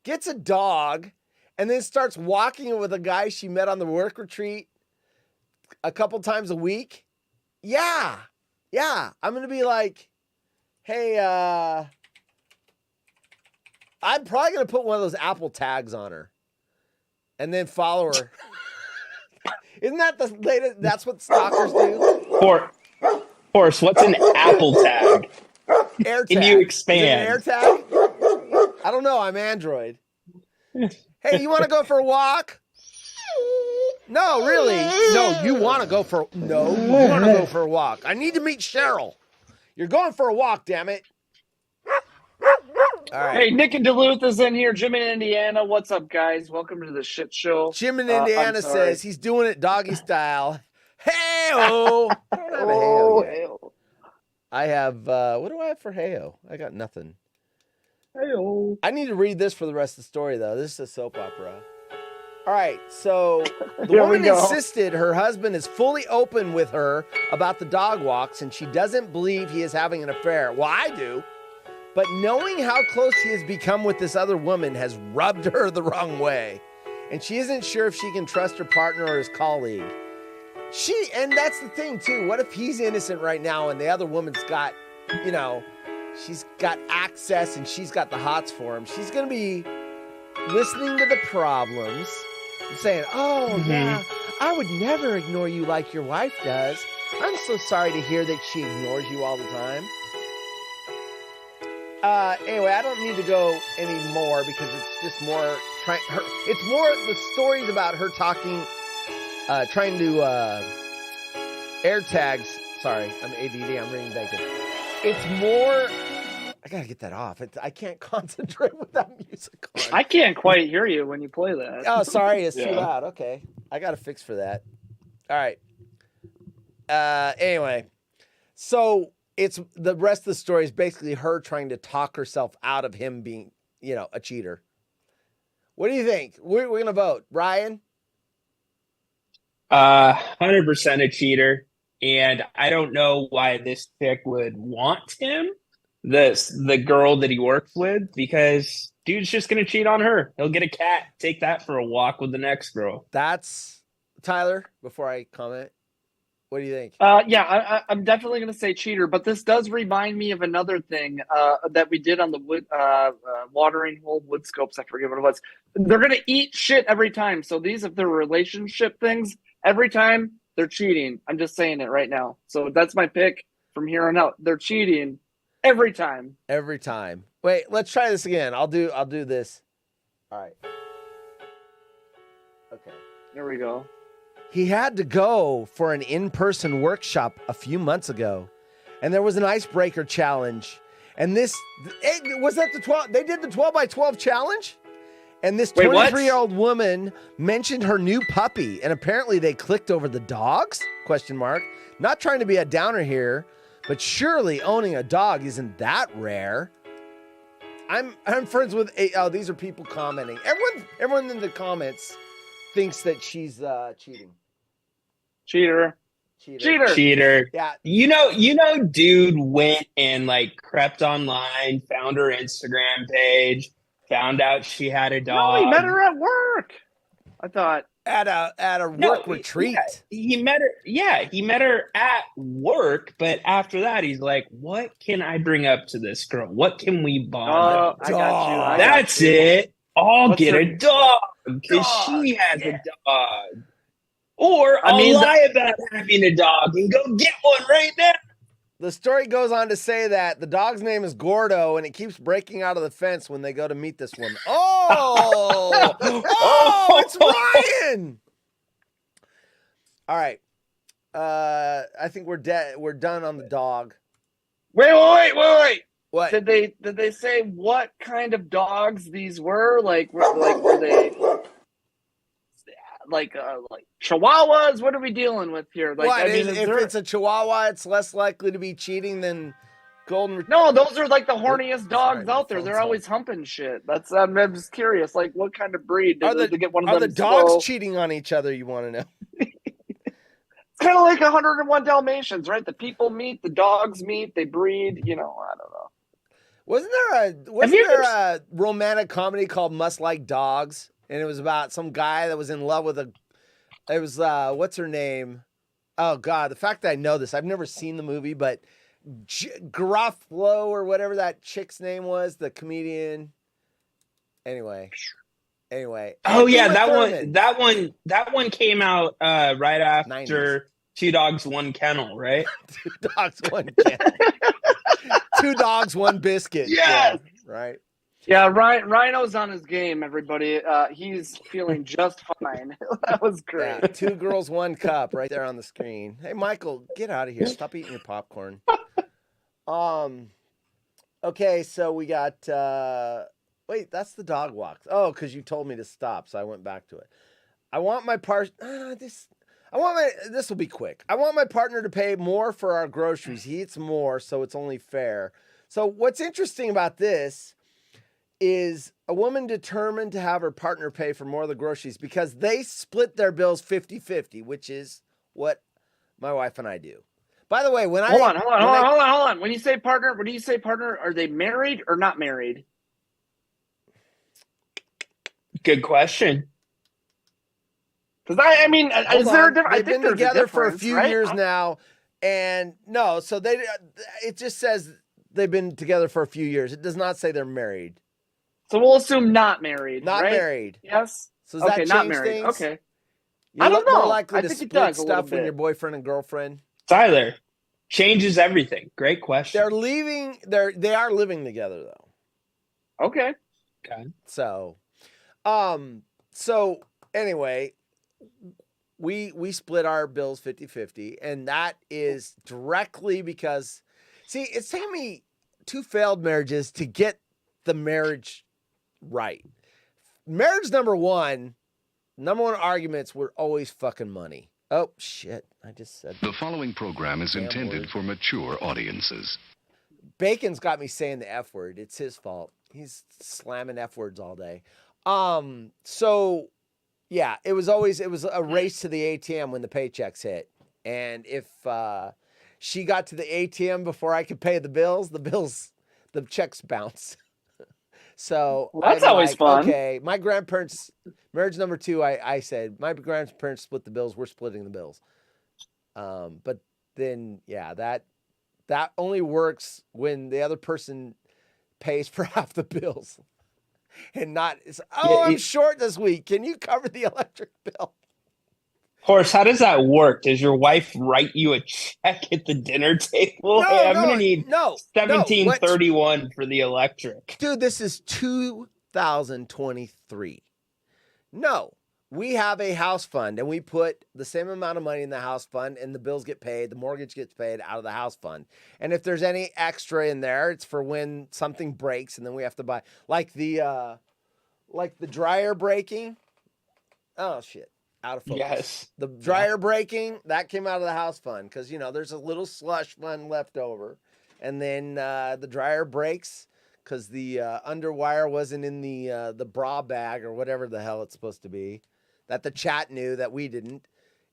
gets a dog, and then starts walking it with a guy she met on the work retreat a couple times a week. Yeah. I'm going to be like, hey, I'm probably going to put one of those Apple tags on her and then follow her. Isn't that the latest? That's what stalkers do? Horse, what's an Apple tag? AirTag. Can you Is expand? it an AirTag? I don't know. I'm Android. Hey, you want to go for a walk? No, really. No, you want to go for a walk. I need to meet Cheryl. You're going for a walk, damn it. All right. Hey, Nick in Duluth is in here. Jim in Indiana. What's up, guys? Welcome to the shit show. Jim in I'm Indiana sorry. says he's doing it doggy style. Hey-o. I don't have a hey-o yet. Hey-o. I have, what do I have for hey-o? I got nothing. Hey-o. I need to read this for the rest of the story, though. This is a soap opera. All right, so the Here we woman go. insisted her husband is fully open with her about the dog walks, and she doesn't believe he is having an affair. Well, I do. But knowing how close he has become with this other woman has rubbed her the wrong way. And she isn't sure if she can trust her partner or his colleague. And that's the thing, too. What if he's innocent right now and the other woman's got, she's got access and she's got the hots for him? She's going to be listening to the problems and saying, yeah, I would never ignore you like your wife does. I'm so sorry to hear that she ignores you all the time. Anyway, I don't need to go any more because it's just more it's more the stories about her talking, trying to air tags. Sorry, I'm ADD. I'm reading bacon. It's more. I gotta get that off. I can't concentrate with that music on. I can't quite hear you when you play that. Oh, sorry, it's too loud. Okay, I got a fix for that. All right. Anyway, so it's the rest of the story is basically her trying to talk herself out of him being, a cheater. What do you think? We're gonna vote, Ryan. 100% a cheater, and I don't know why this chick would want him, the girl that he works with, because dude's just gonna cheat on her. He'll get a cat, take that for a walk with the next girl. That's Tyler. Before I comment, what do you think? I'm definitely going to say cheater, but this does remind me of another thing that we did on the wood watering hole wood scopes. I forget what it was. They're going to eat shit every time. So if they're relationship things, every time they're cheating. I'm just saying it right now. So that's my pick from here on out. They're cheating every time. Every time. Wait, let's try this again. I'll do this. All right. Okay. There we go. He had to go for an in-person workshop a few months ago, and there was an icebreaker challenge. And was that the 12? They did the 12 by 12 challenge, and this 23-year-old woman mentioned her new puppy, and apparently they clicked over the dogs? ? Not trying to be a downer here, but surely owning a dog isn't that rare. I'm friends with these are people commenting. Everyone in the comments thinks that she's cheating. Cheater. Yeah. Dude went and crept online, found her Instagram page, found out she had a dog. No, he met her at work. I thought at a work retreat. He met her. Yeah, he met her at work, but after that, he's like, "What can I bring up to this girl? What can we bond?" Oh, I got you. That's it. I'll get a dog because she has a dog. Or I'll lie about having a dog and go get one right now. The story goes on to say that the dog's name is Gordo, and it keeps breaking out of the fence when they go to meet this woman. Oh, it's Ryan. All right. I think we're dead. We're done on the dog. Wait. What? Did they say what kind of dogs these were? Were they like Chihuahuas? What are we dealing with here? If it's a Chihuahua, it's less likely to be cheating than golden. No, those are like the horniest dogs out there. They're always humping shit. I'm just curious. Like, what kind of breed did they get one of them? Are the dogs slow? cheating on each other? You want to know? It's kind of like 101 Dalmatians, right? The people meet, the dogs meet, they breed. I don't know. Wasn't there a romantic comedy called Must Like Dogs? And it was about some guy that was in love with it was, what's her name? Oh, God. The fact that I know this, I've never seen the movie, but Garofalo or whatever that chick's name was, the comedian. Anyway. Oh, yeah. That one came out right after 90s. 2 Dogs, 1 Kennel, right? 2 Dogs, 1 Kennel. 2 Dogs, 1 Biscuit. Yes. Yeah, right. Yeah, Rhino's on his game, everybody. He's feeling just fine. That was great. Yeah, 2 girls, 1 cup right there on the screen. Hey, Michael, get out of here. Stop eating your popcorn. Okay, so we got wait, that's the dog walk. Oh, because you told me to stop, so I went back to it. I want my this will be quick. I want my partner to pay more for our groceries. He eats more, so it's only fair. So what's interesting about this is a woman determined to have her partner pay for more of the groceries because they split their bills 50-50, which is what my wife and I do. By the way, hold on. When you say partner, are they married or not married? Good question. Because is there a difference? They've been together for a few years now, and no, so it just says they've been together for a few years. It does not say they're married. So we'll assume not married. Not right? married. Yes. So does that change not married. things? Okay. You're I don't know. More likely I to think it split does stuff when you're boyfriend and girlfriend. Tyler, changes everything. Great question. They're leaving. They are living together though. Okay. So, anyway, we split our bills 50-50, and that is directly because, see, it's taken me 2 failed marriages to get the marriage right. Marriage number one arguments were always fucking money. Oh, shit. I just said The following program is intended for mature audiences. Bacon's got me saying the F word. It's his fault. He's slamming F words all day. So yeah, it was a race to the ATM when the paychecks hit. And if she got to the ATM before I could pay the bills, the checks bounce. So that's always fun. Okay, my grandparents, marriage number 2, I said, my grandparents split the bills. We're splitting the bills. But then, yeah, that only works when the other person pays for half the bills and not, I'm short this week. Can you cover the electric bill? Horse, how does that work? Does your wife write you a check at the dinner table? I'm going to need $17.31 for the electric. Dude, this is 2023. No, we have a house fund and we put the same amount of money in the house fund and the bills get paid. The mortgage gets paid out of the house fund. And if there's any extra in there, it's for when something breaks and then we have to buy, like the dryer breaking. Oh, shit. Out of focus. Yes. The dryer breaking, that came out of the house fund because, there's a little slush fund left over. And then the dryer breaks because the underwire wasn't in the bra bag or whatever the hell it's supposed to be that the chat knew that we didn't.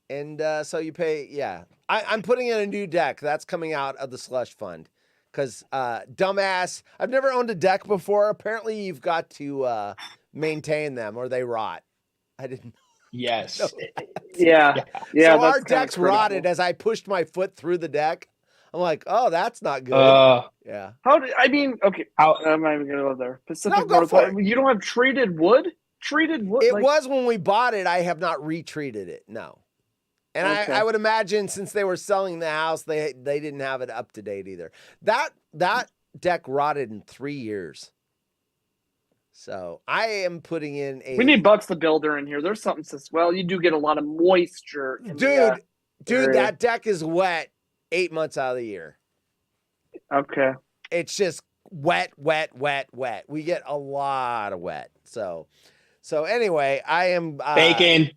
And so you pay, yeah. I'm putting in a new deck. That's coming out of the slush fund because dumbass, I've never owned a deck before. Apparently you've got to maintain them or they rot. I didn't. Yes. Yeah. So our deck's rotted as I pushed my foot through the deck. I'm like, oh, that's not good. Yeah. Okay. I'm not even going to go there. Pacific Northwest. You don't have treated wood? Treated wood? It was when we bought it. I have not retreated it. No. And Okay. I would imagine since they were selling the house, they didn't have it up to date either. That deck rotted in 3 years. So I am putting in a We need Bucks the Builder in here. There's something says, well, you do get a lot of moisture. In the, dude, area. that deck is wet 8 months out of the year. Okay. It's just wet. We get a lot of wet. So anyway, I am Bacon.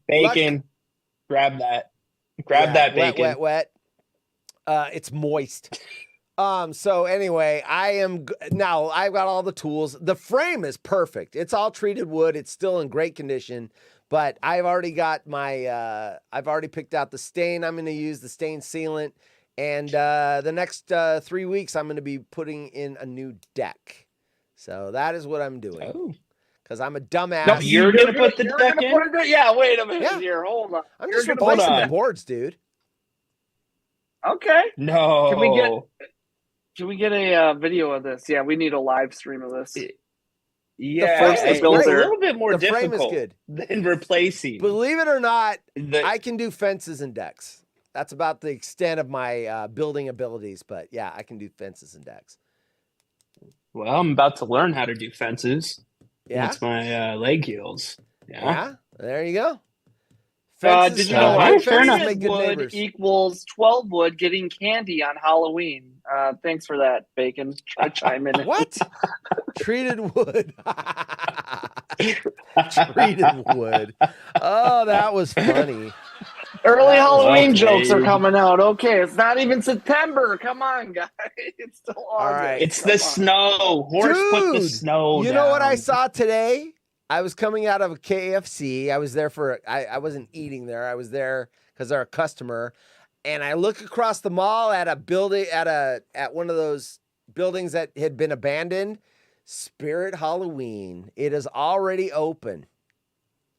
Grab that. Grab that bacon. Wet. It's moist. So anyway, now I've got all the tools. The frame is perfect. It's all treated wood. It's still in great condition, but I've already got I've already picked out the stain. I'm going to use the stain sealant, and the next 3 weeks I'm going to be putting in a new deck. So that is what I'm doing. Oh. Because I'm a dumbass. No, you're going to put the deck in? Yeah, wait a minute Yeah. here. Hold on. I'm You're just gonna- replacing hold the on. boards, dude. Okay. No. Can we get a video of this? Yeah, we need a live stream of this. Yeah, The first it's builder. a little bit more The frame is difficult good. than replacing. Believe it or not, The- I can do fences and decks. That's about the extent of my building abilities. But yeah, I can do fences and decks. Well, I'm about to learn how to do fences. Yeah. That's my leg heels. Yeah. There you go. Did you know Alright, fair enough. make good wood neighbors. equals 12 wood getting candy on Halloween? Thanks for that, Bacon. Try to chime in. What? Treated wood. Treated wood. Oh, that was funny. Early Halloween Okay. jokes are coming out. Okay, it's not even September. Come on, guys. It's still August. right. It's Come the on. snow. Horse put the Dude, snow You know what I down. saw today? I was coming out of a KFC. I was there I wasn't eating there. I was there because they're a customer. And I look across the mall at a building, at one of those buildings that had been abandoned. Spirit Halloween. It is already open.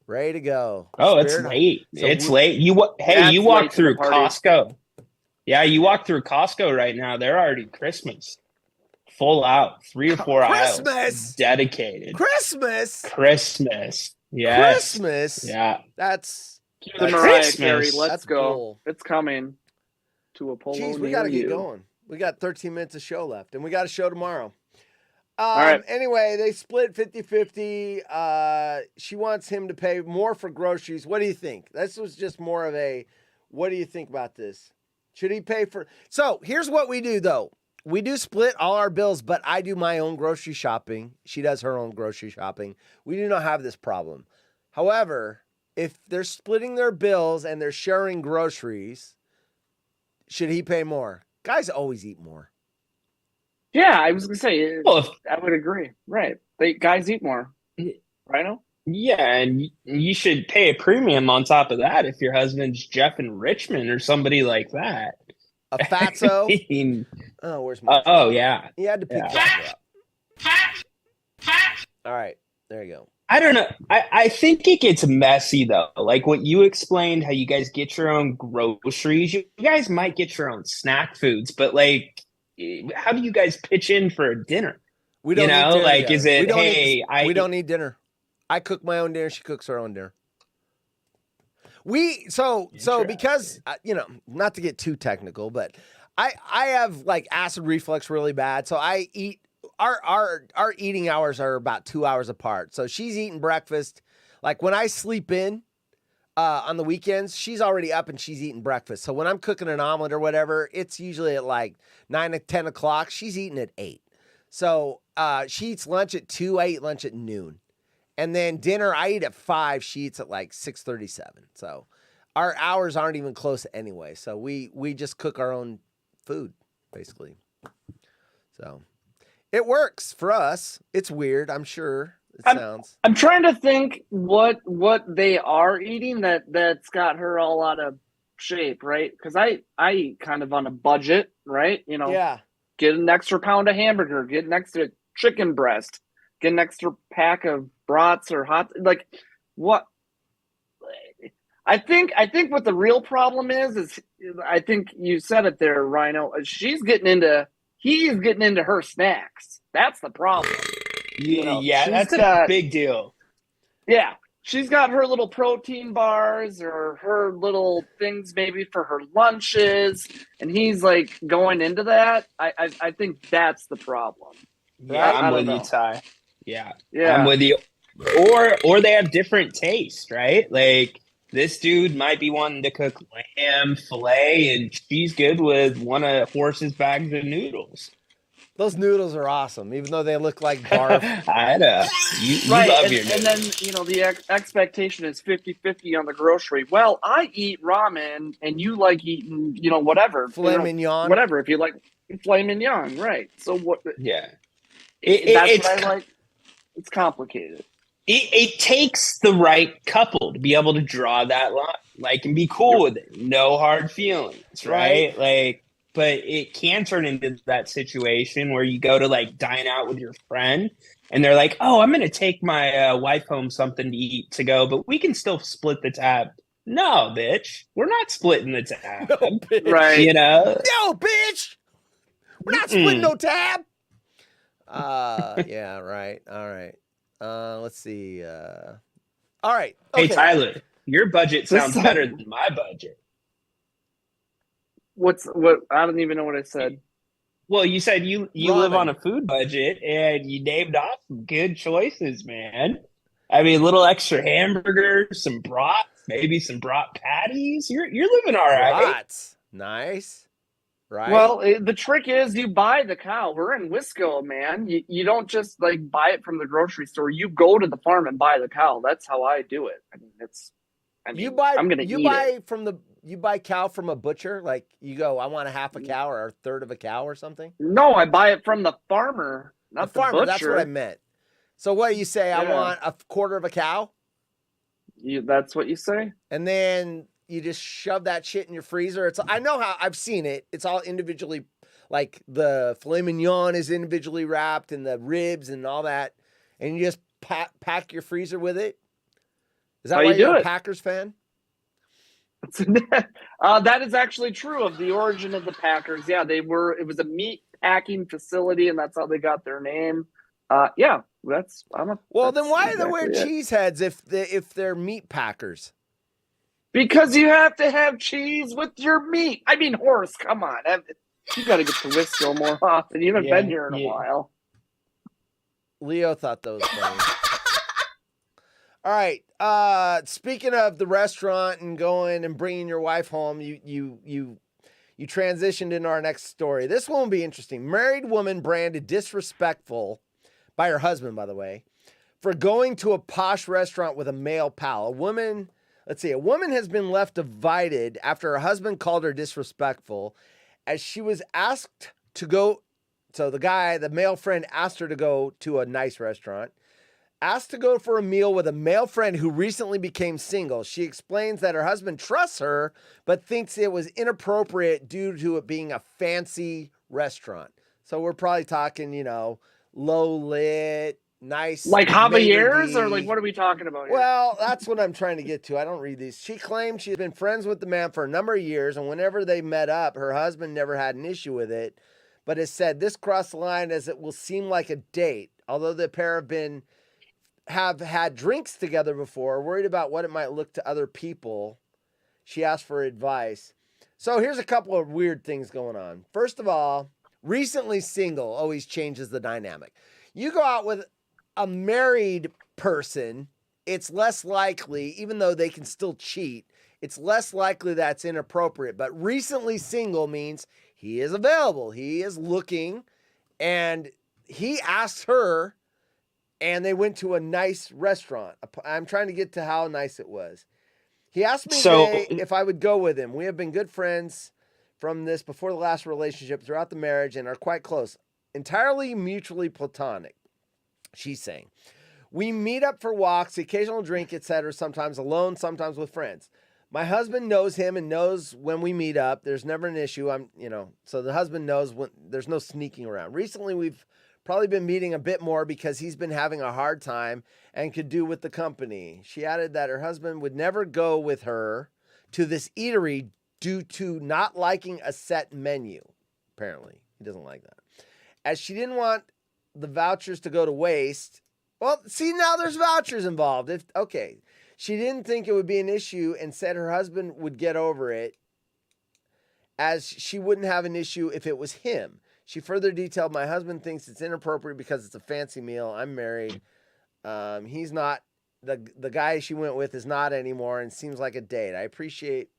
Ready to go. Oh, it's Spirit- late. So It's we- late. You That's you late walk to the through party. Costco. Yeah, you walk through Costco right now. They're already Christmas. Full out. 3 or 4 aisles. Christmas. Dedicated. Christmas. Christmas. Yes. Christmas. Yeah. That's Cue the That's Mariah Christmas. Carey. Let's That's go. cool. It's coming to a polo Jeez, we near got to get you. going. We got 13 minutes of show left, and we got a show tomorrow. right. Anyway, they split 50-50. She wants him to pay more for groceries. What do you think? This was just more of a, what do you think about this? Should he pay for? So here's what we do, though. We do split all our bills, but I do my own grocery shopping. She does her own grocery shopping. We do not have this problem. However, if they're splitting their bills and they're sharing groceries, should he pay more? Guys always eat more. Yeah, I was gonna say. Well, if, I would agree. Right? Guys eat more. Rhino. yeah, and you should pay a premium on top of that if your husband's Jeff in Richmond or somebody like that. A fatso. I mean, Oh, where's my? oh yeah. He had to pick Yeah. that up. All right, there you go. I don't know. I think it gets messy though. Like what you explained, how you guys get your own groceries. You guys might get your own snack foods, but like, how do you guys pitch in for a dinner? We don't You need know, dinner like, together. is it, We don't hey, need, we don't need dinner. I cook my own dinner. She cooks her own dinner. So because not to get too technical, but I have like acid reflux really bad. So I eat our eating hours are about 2 hours apart. So she's eating breakfast. Like when I sleep in on the weekends, she's already up and she's eating breakfast. So when I'm cooking an omelet or whatever, it's usually at like 9 or 10 o'clock. She's eating at 8. So she eats lunch at 2. I eat lunch at noon. And then dinner, I eat at 5. She eats at like 6:37. So our hours aren't even close anyway. So we just cook our own food, basically. So it works for us. It's weird, I'm sure. Sounds. I'm trying to think what they are eating that's got her all out of shape, right? Because I eat kind of on a budget, right? You know, Yeah. Get an extra pound of hamburger, get an extra chicken breast, get an extra pack of brats or hot, like what? I think what the real problem is I think you said it there, Rhino. He's getting into her snacks. That's the problem. Yeah, she's that's a got- big deal. Yeah, she's got her little protein bars or her little things maybe for her lunches, and he's like going into that. I think that's the problem. Yeah, I I'm don't with you, know. Ty. Yeah, Yeah. I'm with you. Or they have different tastes, right? Like this dude might be wanting to cook lamb fillet, and she's good with one of Horse's bags of noodles. Those noodles are awesome, even though they look like barf. I know. You Right, love and, your and noodles. then the expectation is 50-50 on the grocery. Well, I eat ramen, and you like eating whatever Filet mignon. whatever. If you like filet mignon, right? So what? Yeah. That's It's what I like. It's complicated. it takes the right couple to be able to draw that line, like, and be cool with it. No hard feelings, right? Like, but it can turn into that situation where you go to like dine out with your friend and they're like, oh, I'm going to take my wife home something to eat to go, but we can still split the tab. No, bitch. We're not splitting the tab. No, bitch. Right. You know? No, bitch. We're not splitting no tab. Yeah, right. All right. Let's see. All right. Okay. Hey, Tyler, your budget sounds better than my budget. What? I don't even know what I said. Well, you said you live on a food budget, and you named off some good choices, man. I mean, little extra hamburgers, some broth, maybe some broth patties. You're living all right. Brats. Nice. Right. Well, the trick is you buy the cow. We're in Wisco, man. You don't just like buy it from the grocery store. You go to the farm and buy the cow. That's how I do it. I mean, you buy cow from a butcher. Like you go, I want a half a cow or a third of a cow or something. No, I buy it from the farmer, not the farmer. butcher. That's what I meant. So what do you say? I want a quarter of a cow. That's what you say. And then you just shove that shit in your freezer. I know how I've seen it. It's all individually, like the filet mignon is individually wrapped and the ribs and all that. And you just pack your freezer with it. Is that why you're a Packers fan? That is actually true of the origin of the Packers. Yeah, it was a meat packing facility, and that's how they got their name. Yeah, then why do they wear cheese heads if they're meat packers? Because you have to have cheese with your meat. I mean, Horse, come on. You got to get to Wisco more often. You haven't been here in a while. Leo thought that was funny. All right. Speaking of the restaurant and going and bringing your wife home, you transitioned into our next story. This one will be interesting. Married woman branded disrespectful by her husband, by the way, for going to a posh restaurant with a male pal. A woman has been left divided after her husband called her disrespectful as she was asked to go. So the male friend asked her to go to a nice restaurant, asked to go for a meal with a male friend who recently became single. She explains that her husband trusts her, but thinks it was inappropriate due to it being a fancy restaurant. So we're probably talking, low lit, nice. Like Javier's, or like what are we talking about here? Well, that's what I'm trying to get to. I don't read these. She claimed she's been friends with the man for a number of years, and whenever they met up, her husband never had an issue with it, but has said this crossed the line as it will seem like a date. Although the pair have had drinks together before, worried about what it might look to other people, she asked for advice. So here's a couple of weird things going on. First of all, recently single always changes the dynamic. You go out with a married person, it's less likely, even though they can still cheat, it's less likely that's inappropriate. But recently single means he is available, he is looking, and he asked her, and they went to a nice restaurant. I'm trying to get to how nice it was. He asked me today if I would go with him. We have been good friends from this before the last relationship throughout the marriage and are quite close. Entirely mutually platonic, she's saying. We meet up for walks, occasional drink, etc., sometimes alone, sometimes with friends. My husband knows him and knows when we meet up. There's never an issue. So the husband knows when there's no sneaking around. Recently, we've probably been meeting a bit more because he's been having a hard time and could do with the company. She added that her husband would never go with her to this eatery due to not liking a set menu. Apparently, he doesn't like that. As she didn't want the vouchers to go to waste. Well, see, now there's vouchers involved. She didn't think it would be an issue and said her husband would get over it, as she wouldn't have an issue if it was him. She further detailed, my husband thinks it's inappropriate because it's a fancy meal. I'm married. He's not, the guy she went with is not anymore and seems like a date. I appreciate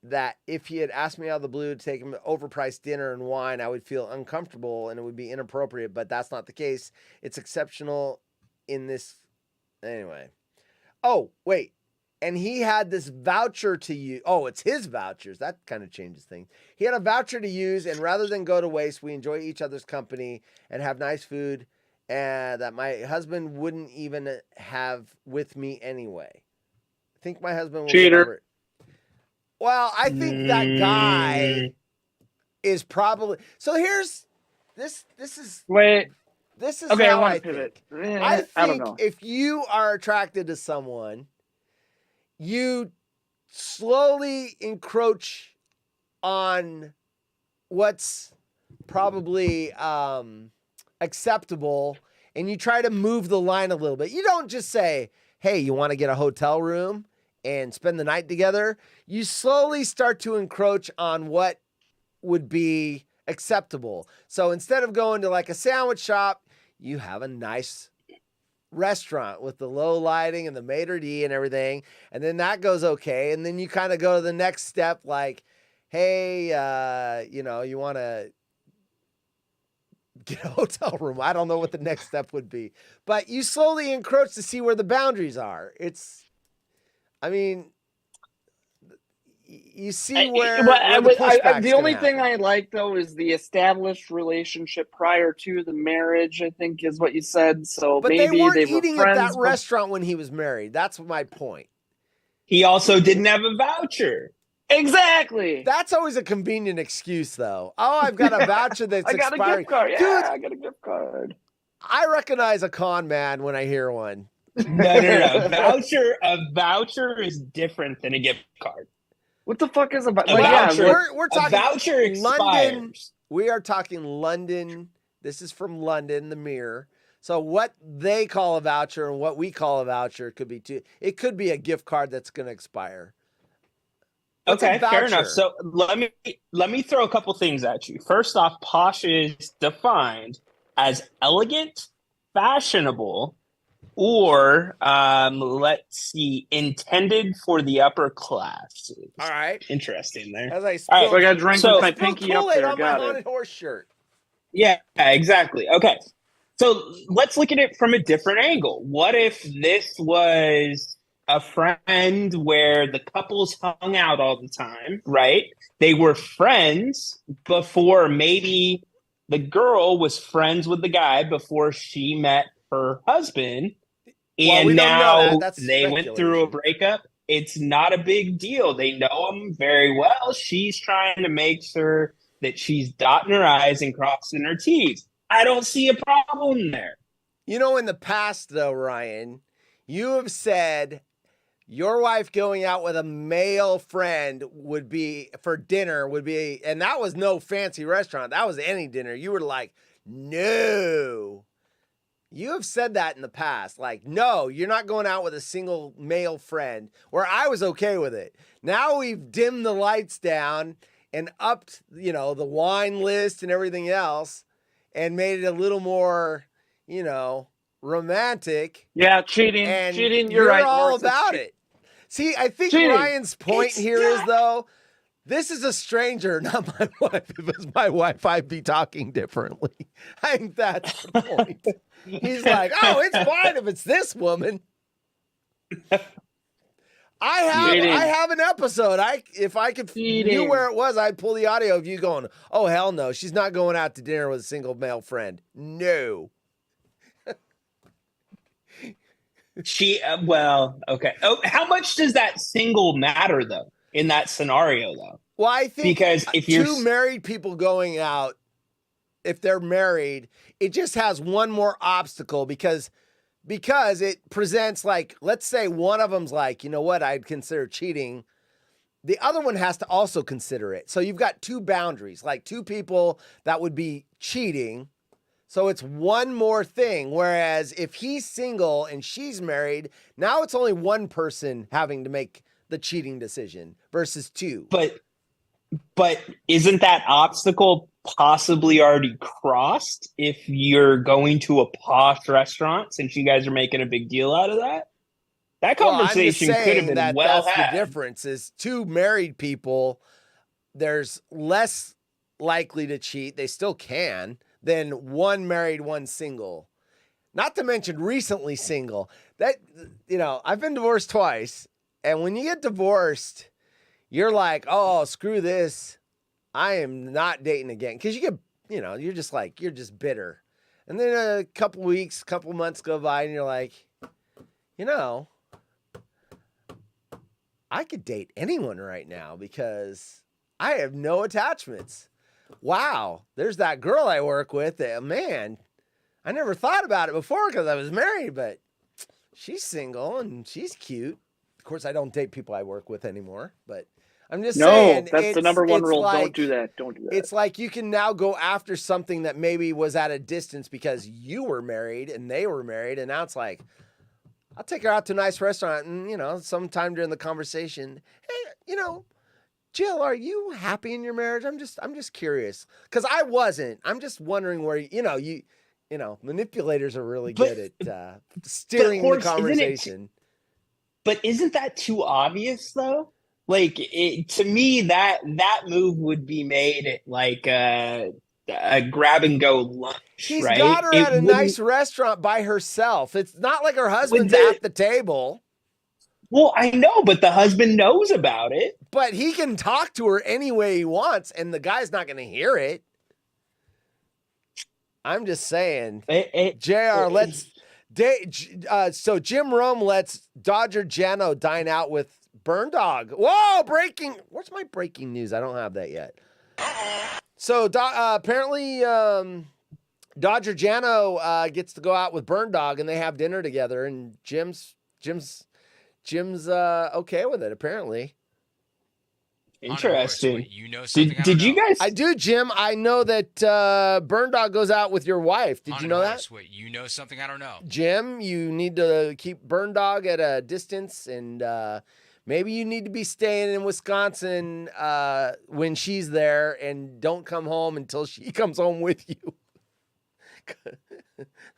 that if he had asked me out of the blue to take him to overpriced dinner and wine, I would feel uncomfortable and it would be inappropriate, but that's not the case. It's exceptional in this. Anyway. Oh, wait. And he had this voucher to use. Oh, it's his vouchers. That kind of changes things. He had a voucher to use, and rather than go to waste, we enjoy each other's company and have nice food, and that my husband wouldn't even have with me anyway. I think my husband will Cheater. get over it. Well, I think that guy is probably. So here's this. This is Wait. This is Okay, how I want I to pivot. think. I I don't think know. if you are attracted to someone, you slowly encroach on what's probably acceptable, and you try to move the line a little bit. You don't just say, hey, you want to get a hotel room and spend the night together? You slowly start to encroach on what would be acceptable. So instead of going to like a sandwich shop, you have a nice restaurant with the low lighting and the maitre d' and everything, and then that goes okay, and then you kind of go to the next step, like, hey, you want to get a hotel room. I don't know what the next step would be, but you slowly encroach to see where the boundaries are. You see where the pushback's the only gonna thing happen. I like though is the established relationship prior to the marriage. I think is what you said. So But maybe they weren't were eating at friends. that restaurant when he was married. That's my point. He also didn't have a voucher. Exactly. That's always a convenient excuse, though. Oh, I've got a voucher that's I got expiring. a gift card. Yeah, Dude, I got a gift card. I recognize a con man when I hear one. No. A voucher is different than a gift card. What the fuck is a voucher? A voucher, we're talking a voucher expires. London. We are talking London. This is from London, the Mirror. So what they call a voucher and what we call a voucher could be two. It could be a gift card that's going to expire. What's Okay, a fair enough. voucher? So let me throw a couple things at you. First off, posh is defined as elegant, fashionable, or let's see, intended for the upper classes. All right. Interesting there. As I All spill, right, So I got to drink So- with my spill pinky up Kool-Aid there. on my Got haunted it. horse shirt. Yeah, exactly. Okay. So let's look at it from a different angle. What if this was a friend where the couples hung out all the time, right? They were friends before maybe the girl was friends with the guy before she met her husband. Well, And we don't know that. now That's they went through a speculation. breakup. It's not a big deal. They know him very well. She's trying to make sure that she's dotting her I's and crossing her T's. I don't see a problem there. You know, in the past, though, Ryan, you have said your wife going out with a male friend would be for dinner would be, and that was no fancy restaurant. That was any dinner. You were like, no. You have said that in the past. Like, no, you're not going out with a single male friend, where I was okay with it. Now we've dimmed the lights down and upped, the wine list and everything else and made it a little more, romantic. Yeah, cheating. And Cheating. you're You're right. all Morris, it's about cheating. it. See, I think Cheating. Ryan's point here is, though, this is a stranger, not my wife. If it was my wife, I'd be talking differently. I think that's the point. He's like, oh, it's fine if it's this woman. I have an episode. If I could knew where it was, I'd pull the audio of you going, oh, hell no. She's not going out to dinner with a single male friend. No. Okay. Oh, how much does that single matter though in that scenario though? Well, I think Because if you're two married people going out, if they're married, it just has one more obstacle because it presents, like, let's say one of them's like, you know what, I'd consider cheating. The other one has to also consider it. So you've got two boundaries, like two people that would be cheating. So it's one more thing. Whereas if he's single and she's married, now it's only one person having to make the cheating decision versus two. But isn't that obstacle possibly already crossed if you're going to a posh restaurant, since you guys are making a big deal out of that? That conversation could have been well that's had. The difference is two married people, there's less likely to cheat. They still can than one married, one single. Not to mention recently single. That, I've been divorced twice. And when you get divorced, you're like, oh, screw this. I am not dating again. Because you get, you're just bitter. And then a couple weeks, couple months go by and you're like, I could date anyone right now because I have no attachments. Wow, there's that girl I work with that, man, I never thought about it before because I was married, but she's single and she's cute. Of course, I don't date people I work with anymore, but I'm just saying. No, that's the number one rule. Don't do that. Don't do that. It's like you can now go after something that maybe was at a distance because you were married and they were married, and now it's like, I'll take her out to a nice restaurant and, sometime during the conversation, hey, Jill, are you happy in your marriage? I'm just curious because I wasn't. I'm just wondering where manipulators are really good at steering the conversation. But isn't that too obvious though? Like to me, that move would be made at like a grab and go lunch. She's right? got her at a nice restaurant by herself. It's not like her husband's at the table. Well, I know, but the husband knows about it. But he can talk to her any way he wants, and the guy's not going to hear it. I'm just saying. JR, so Jim Rome lets Dodger Jano dine out with Burn Dog. Whoa, breaking. Where's my breaking news? I don't have that yet. So apparently Dodger Jano gets to go out with Burn Dog, and they have dinner together, and Jim's okay with it, apparently. Interesting. You know something did you guys? I do, Jim. I know that Burn Dog goes out with your wife. Did you know that? Wait, you know something I don't know. Jim, you need to keep Burn Dog at a distance, and maybe you need to be staying in Wisconsin when she's there, and don't come home until she comes home with you.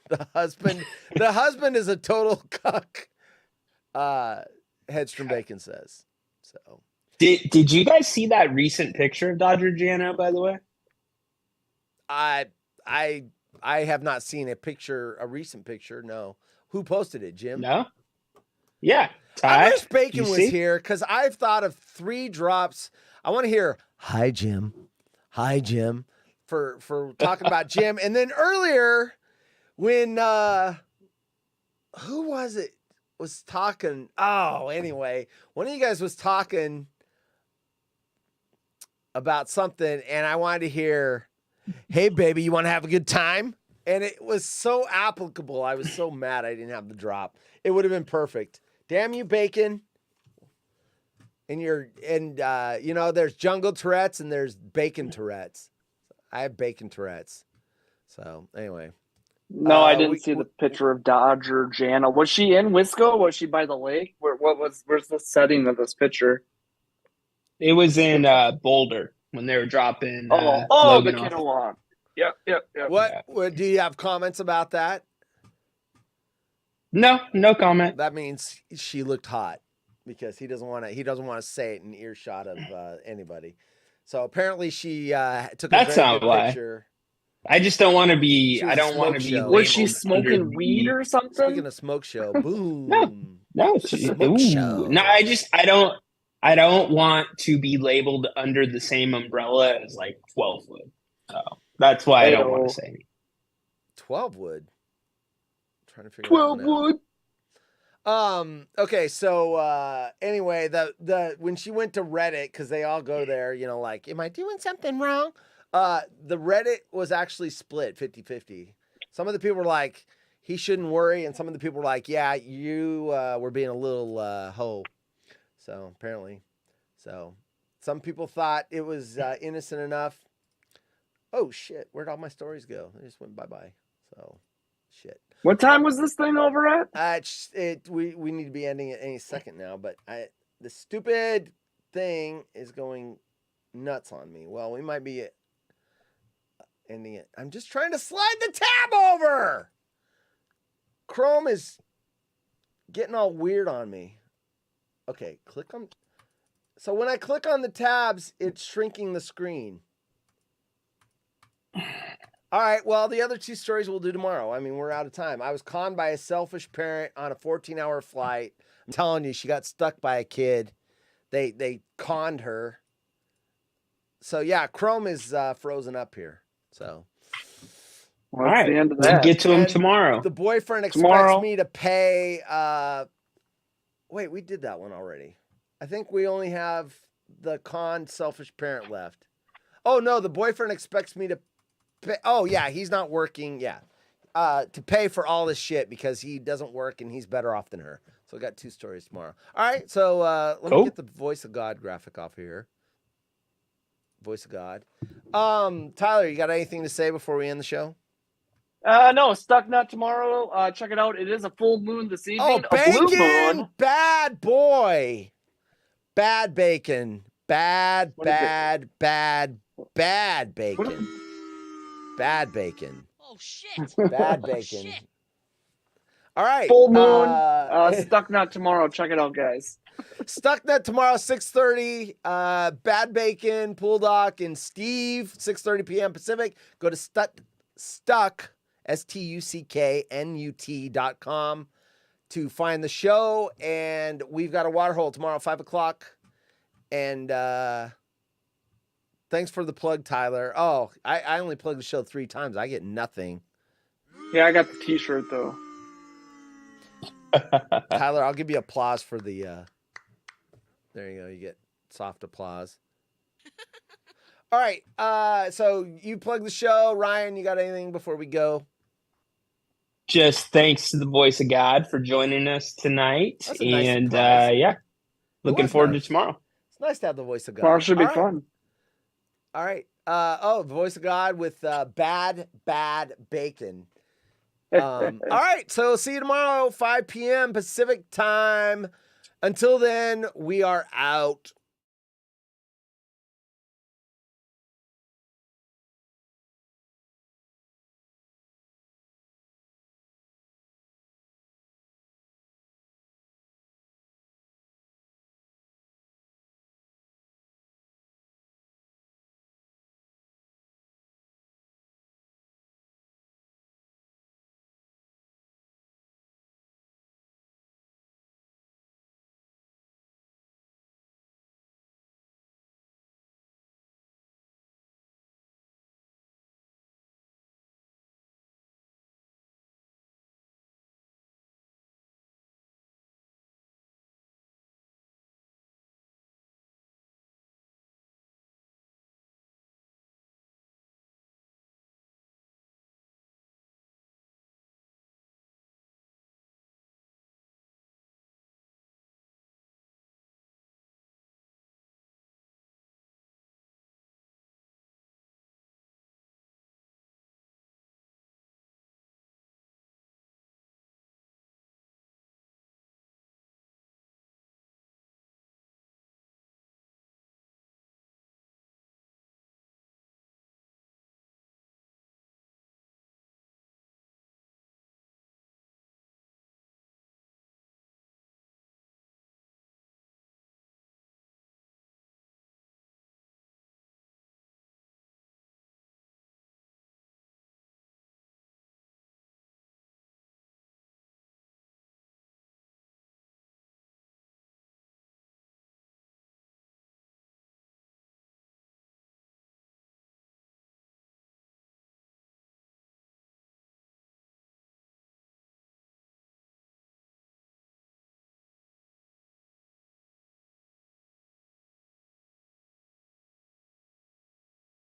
The husband is a total cuck. Headstrom Bacon says. So did you guys see that recent picture of Dodger Jano, by the way? I have not seen a recent picture. No. Who posted it, Jim? No. Yeah. I wish Bacon was here because I've thought of 3 drops. I want to hear hi Jim for talking about Jim. And then earlier when who was it? Was talking. Oh, anyway, one of you guys was talking about something, and I wanted to hear, "Hey, baby, you want to have a good time?" And it was so applicable. I was so mad I didn't have the drop. It would have been perfect. Damn you, Bacon! There's Jungle Tourette's and there's Bacon Tourette's. I have Bacon Tourette's. So anyway. No, I didn't see the picture of Dodger Jana. Was she in Wisco? Was she by the lake? Where's the setting of this picture? It was in Boulder when they were dropping. The Logan Kinnawam. Yep. What do you have comments about that? No comment. That means she looked hot because he doesn't want to say it in earshot of anybody. So apparently she took a very good picture. I just don't want to be. I don't want to be. Was she smoking weed or something? Speaking of smoke show, boom. No, smoke show. No, I don't want to be labeled under the same umbrella as like 12 wood. So that's why I don't want to say anything. 12 wood. I'm trying to figure 12 wood. Okay, so anyway, the when she went to Reddit, because they all go there, like, am I doing something wrong? The Reddit was actually split 50-50. Some of the people were like, he shouldn't worry, and some of the people were like, yeah, you were being a little hoe. So apparently, some people thought it was innocent enough. Oh shit, where'd all my stories go? They just went bye-bye. So, shit. What time was this thing over at? We need to be ending it any second now, but the stupid thing is going nuts on me. Well, we might be ending it. I'm just trying to slide the tab over. Chrome is getting all weird on me. Okay, click on. So when I click on the tabs, it's shrinking the screen. All right, well, the other two stories we'll do tomorrow. I mean, we're out of time. I was conned by a selfish parent on a 14-hour flight. I'm telling you, she got stuck by a kid. They conned her. So, yeah, Chrome is frozen up here. So, well, that's the end of that. Get to him tomorrow. The boyfriend expects me to pay. Wait, we did that one already. I think we only have the conned selfish parent left. Oh, no, the boyfriend expects me to pay. Oh, yeah, he's not working. Yeah. To pay for all this shit because he doesn't work and he's better off than her. So I got 2 stories tomorrow. All right, so let me get the Voice of God graphic off of here. Voice of God. Tyler, you got anything to say before we end the show? No, Stuck Nut tomorrow. Check it out. It is a full moon this evening. Oh, a blue bacon! moon. Bad boy. Bad bacon. Bad bacon. Bad bacon. Oh, shit. Bad bacon. Shit. All right. Full moon. Stuck Nut tomorrow. Check it out, guys. Stuck Nut tomorrow, 6:30. Bad Bacon, Pool Doc, and Steve, 6:30 p.m. Pacific. Go to Stuck, STUCKNUT.com to find the show. And we've got a water hole tomorrow, 5 o'clock. And thanks for the plug, Tyler. Oh, I only plugged the show 3 times. I get nothing. Yeah, I got the t-shirt, though. Tyler, I'll give you applause for the... there you go. You get soft applause. All right. So you plug the show. Ryan, you got anything before we go? Just thanks to the Voice of God for joining us tonight. That's a nice And surprise. yeah, looking forward nice. to tomorrow. It's nice to have the Voice of God. Tomorrow should be All right. fun. All right. The Voice of God with Bad Bacon. All right. So see you tomorrow, 5 p.m. Pacific time. Until then, we are out.